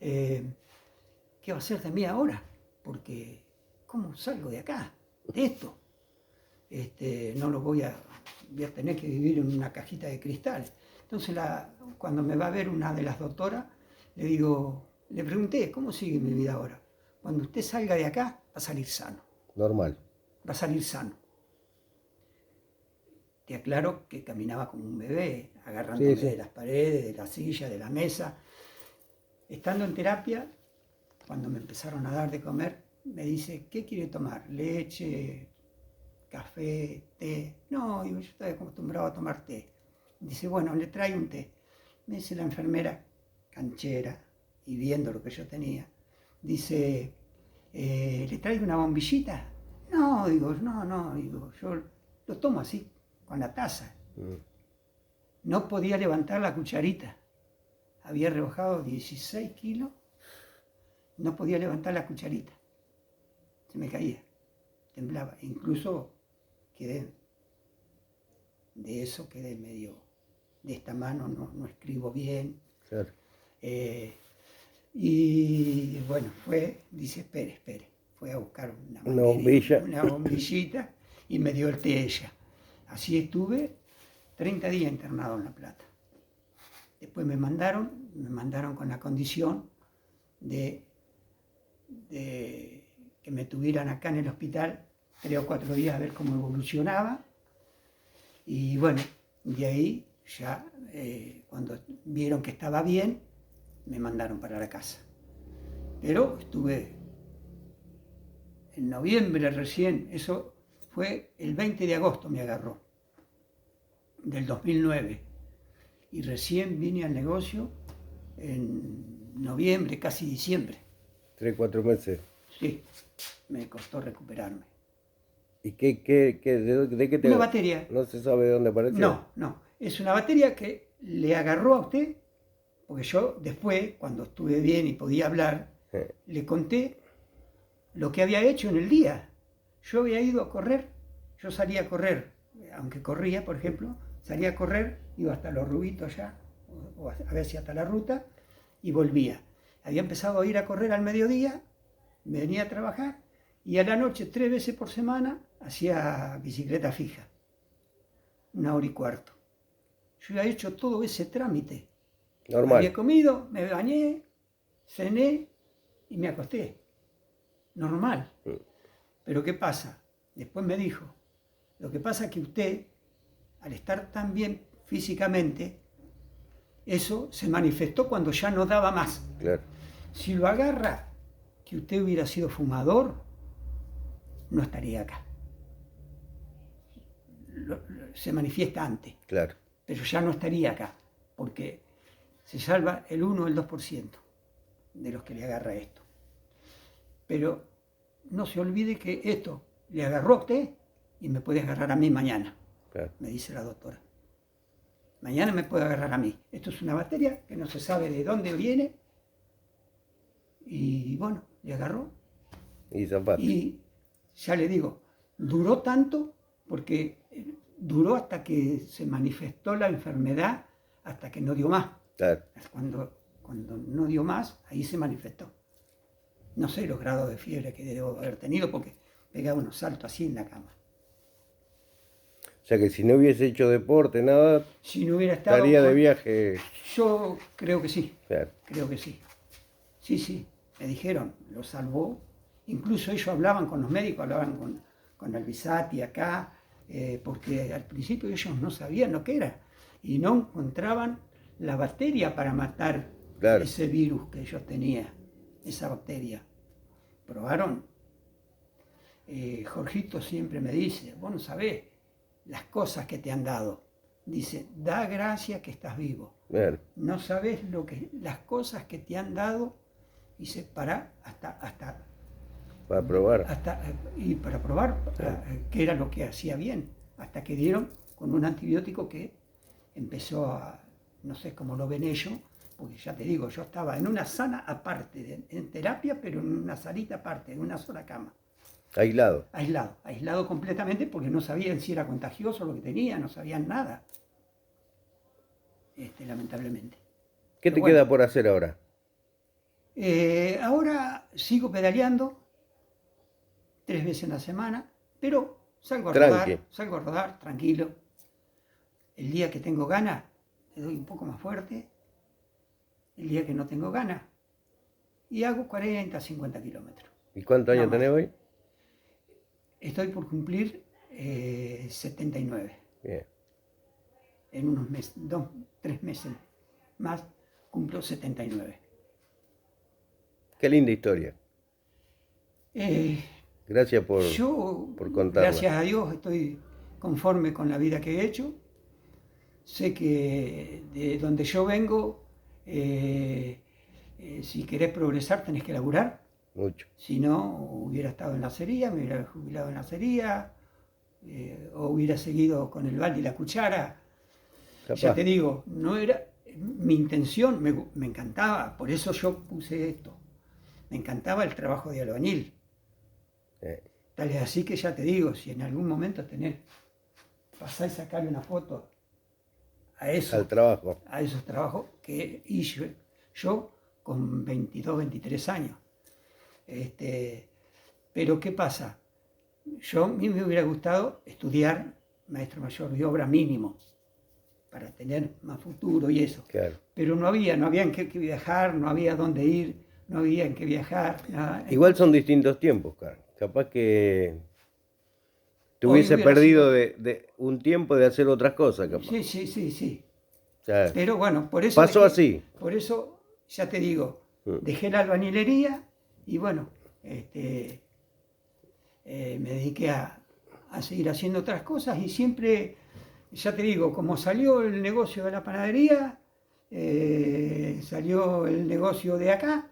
B: ¿qué va a ser de mí ahora? Porque, ¿cómo salgo de acá, de esto? No lo voy a tener que vivir en una cajita de cristal. Entonces, cuando me va a ver una de las doctoras, le pregunté, ¿cómo sigue mi vida ahora? Cuando usted salga de acá, va a salir sano.
A: Normal.
B: Va a salir sano. Te aclaro que caminaba como un bebé, agarrándome
A: Sí.
B: de las paredes, de la silla, de la mesa. Estando en terapia, cuando me empezaron a dar de comer, me dice, ¿qué quiere tomar? ¿Leche, café, té? No, yo estoy acostumbrado a tomar té. Dice, bueno, le traigo un té. Me dice la enfermera, canchera, y viendo lo que yo tenía, dice, ¿le traigo una bombillita? No, digo, yo lo tomo así, con la taza. No podía levantar la cucharita. Había rebajado 16 kilos, no podía levantar la cucharita. Se me caía, temblaba. Incluso quedé medio, de esta mano no escribo bien.
A: Claro.
B: Y bueno, dice, espere. Fue a buscar una bombillita y me dio el té ella. Así estuve 30 días internado en La Plata. Después me mandaron con la condición de que me tuvieran acá en el hospital 3 o 4 días a ver cómo evolucionaba. Y bueno, de ahí ya cuando vieron que estaba bien, me mandaron para la casa. Pero estuve en noviembre recién, eso fue el 20 de agosto me agarró, del 2009. Y recién vine al negocio en noviembre, casi diciembre.
A: 3, 4 meses.
B: Sí, me costó recuperarme.
A: ¿Y de qué te
B: Una bacteria.
A: No se sabe de dónde apareció.
B: No. Es una bacteria que le agarró a usted, porque yo después, cuando estuve bien y podía hablar, le conté lo que había hecho en el día. Yo había ido a correr, yo salía a correr, aunque corría, por ejemplo, salía a correr, iba hasta los Rubitos allá, o a veces hasta la ruta, y volvía. Había empezado a ir a correr al mediodía, me venía a trabajar, y a la noche, 3 veces por semana, hacía bicicleta fija, 1 hora y cuarto. Yo había hecho todo ese trámite.
A: Normal.
B: Había comido, me bañé, cené y me acosté. Normal. Pero ¿qué pasa? Después me dijo, lo que pasa es que usted, al estar tan bien físicamente, eso se manifestó cuando ya no daba más.
A: Claro.
B: Si lo agarra que usted hubiera sido fumador, no estaría acá. Se manifiesta antes.
A: Claro.
B: Pero ya no estaría acá, porque se salva el 1 o el 2%. de los que le agarra esto. Pero no se olvide que esto le agarró a usted y me puede agarrar a mí mañana,
A: Claro.
B: me dice la doctora. Mañana me puede agarrar a mí. Esto es una bacteria que no se sabe de dónde viene. Y bueno, le agarró.
A: Y zapatos.
B: Y ya le digo, duró tanto porque duró hasta que se manifestó la enfermedad, hasta que no dio más.
A: Claro.
B: Cuando no dio más, ahí se manifestó. No sé los grados de fiebre que debo haber tenido porque pegaba unos saltos así en la cama.
A: O sea que si no hubiese hecho deporte, nada,
B: Si no hubiera estado...
A: estaría de viaje.
B: Yo creo que sí,
A: Claro.
B: creo que sí. Sí, me dijeron, lo salvó. Incluso ellos hablaban con los médicos, hablaban con Albisati acá, porque al principio ellos no sabían lo que era y no encontraban la bacteria para matar
A: Claro.
B: ese virus que ellos tenían, esa bacteria. Probaron. Jorgito siempre me dice, vos no sabés las cosas que te han dado. Dice, da gracias que estás vivo.
A: Claro.
B: No sabés las cosas que te han dado. Dice, para
A: Para probar.
B: y para probar
A: Claro.
B: qué era lo que hacía bien, hasta que dieron con un antibiótico que empezó a, no sé cómo lo ven ellos, porque ya te digo, yo estaba en una sala aparte, en terapia, pero en una salita aparte, en una sola cama.
A: Aislado.
B: Aislado completamente porque no sabían si era contagioso lo que tenía, no sabían nada, lamentablemente.
A: ¿Qué
B: Pero
A: te
B: bueno,
A: queda por hacer ahora?
B: ahora sigo pedaleando 3 veces en la semana, pero salgo a rodar tranquilo. El día que tengo ganas, le doy un poco más fuerte. El día que no tengo ganas, y hago 40, 50 kilómetros.
A: ¿Y cuántos años
B: No más.
A: tenés hoy?
B: Estoy por cumplir 79.
A: Bien.
B: En unos meses, 3 meses más, cumplo 79.
A: Qué linda historia. Gracias por contarla.
B: Gracias a Dios, estoy conforme con la vida que he hecho. Sé que de donde yo vengo, si querés progresar tenés que laburar.
A: Mucho.
B: Si no, hubiera estado en la acería, me hubiera jubilado en la acería, o hubiera seguido con el balde y la cuchara.
A: Capaz.
B: Ya te digo, no era mi intención, me encantaba, por eso yo puse esto. Me encantaba el trabajo de albañil. Tal es así que ya te digo, si en algún momento pasar y sacarle una foto a eso,
A: al trabajo.
B: A esos trabajos que hice yo con 22, 23 años. Pero ¿qué pasa? A mí me hubiera gustado estudiar maestro mayor de obra mínimo para tener más futuro y eso.
A: Claro.
B: Pero no había en qué viajar, no había dónde ir, no había en qué viajar. Nada.
A: Igual son distintos tiempos, Carl. Capaz que te hubiese perdido de un tiempo de hacer otras cosas, capaz.
B: Sí.
A: O sea,
B: pero bueno, por eso...
A: pasó así.
B: Por eso, ya te digo, dejé la albañilería y bueno, me dediqué a seguir haciendo otras cosas y siempre, ya te digo, como salió el negocio de la panadería, salió el negocio de acá,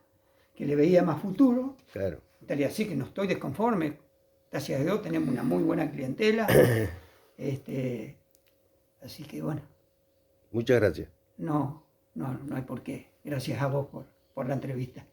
B: que le veía más futuro.
A: Claro.
B: Tal y así que no estoy desconforme. Gracias a Dios tenemos una muy buena clientela. Así que bueno.
A: Muchas gracias.
B: No hay por qué. Gracias a vos por la entrevista.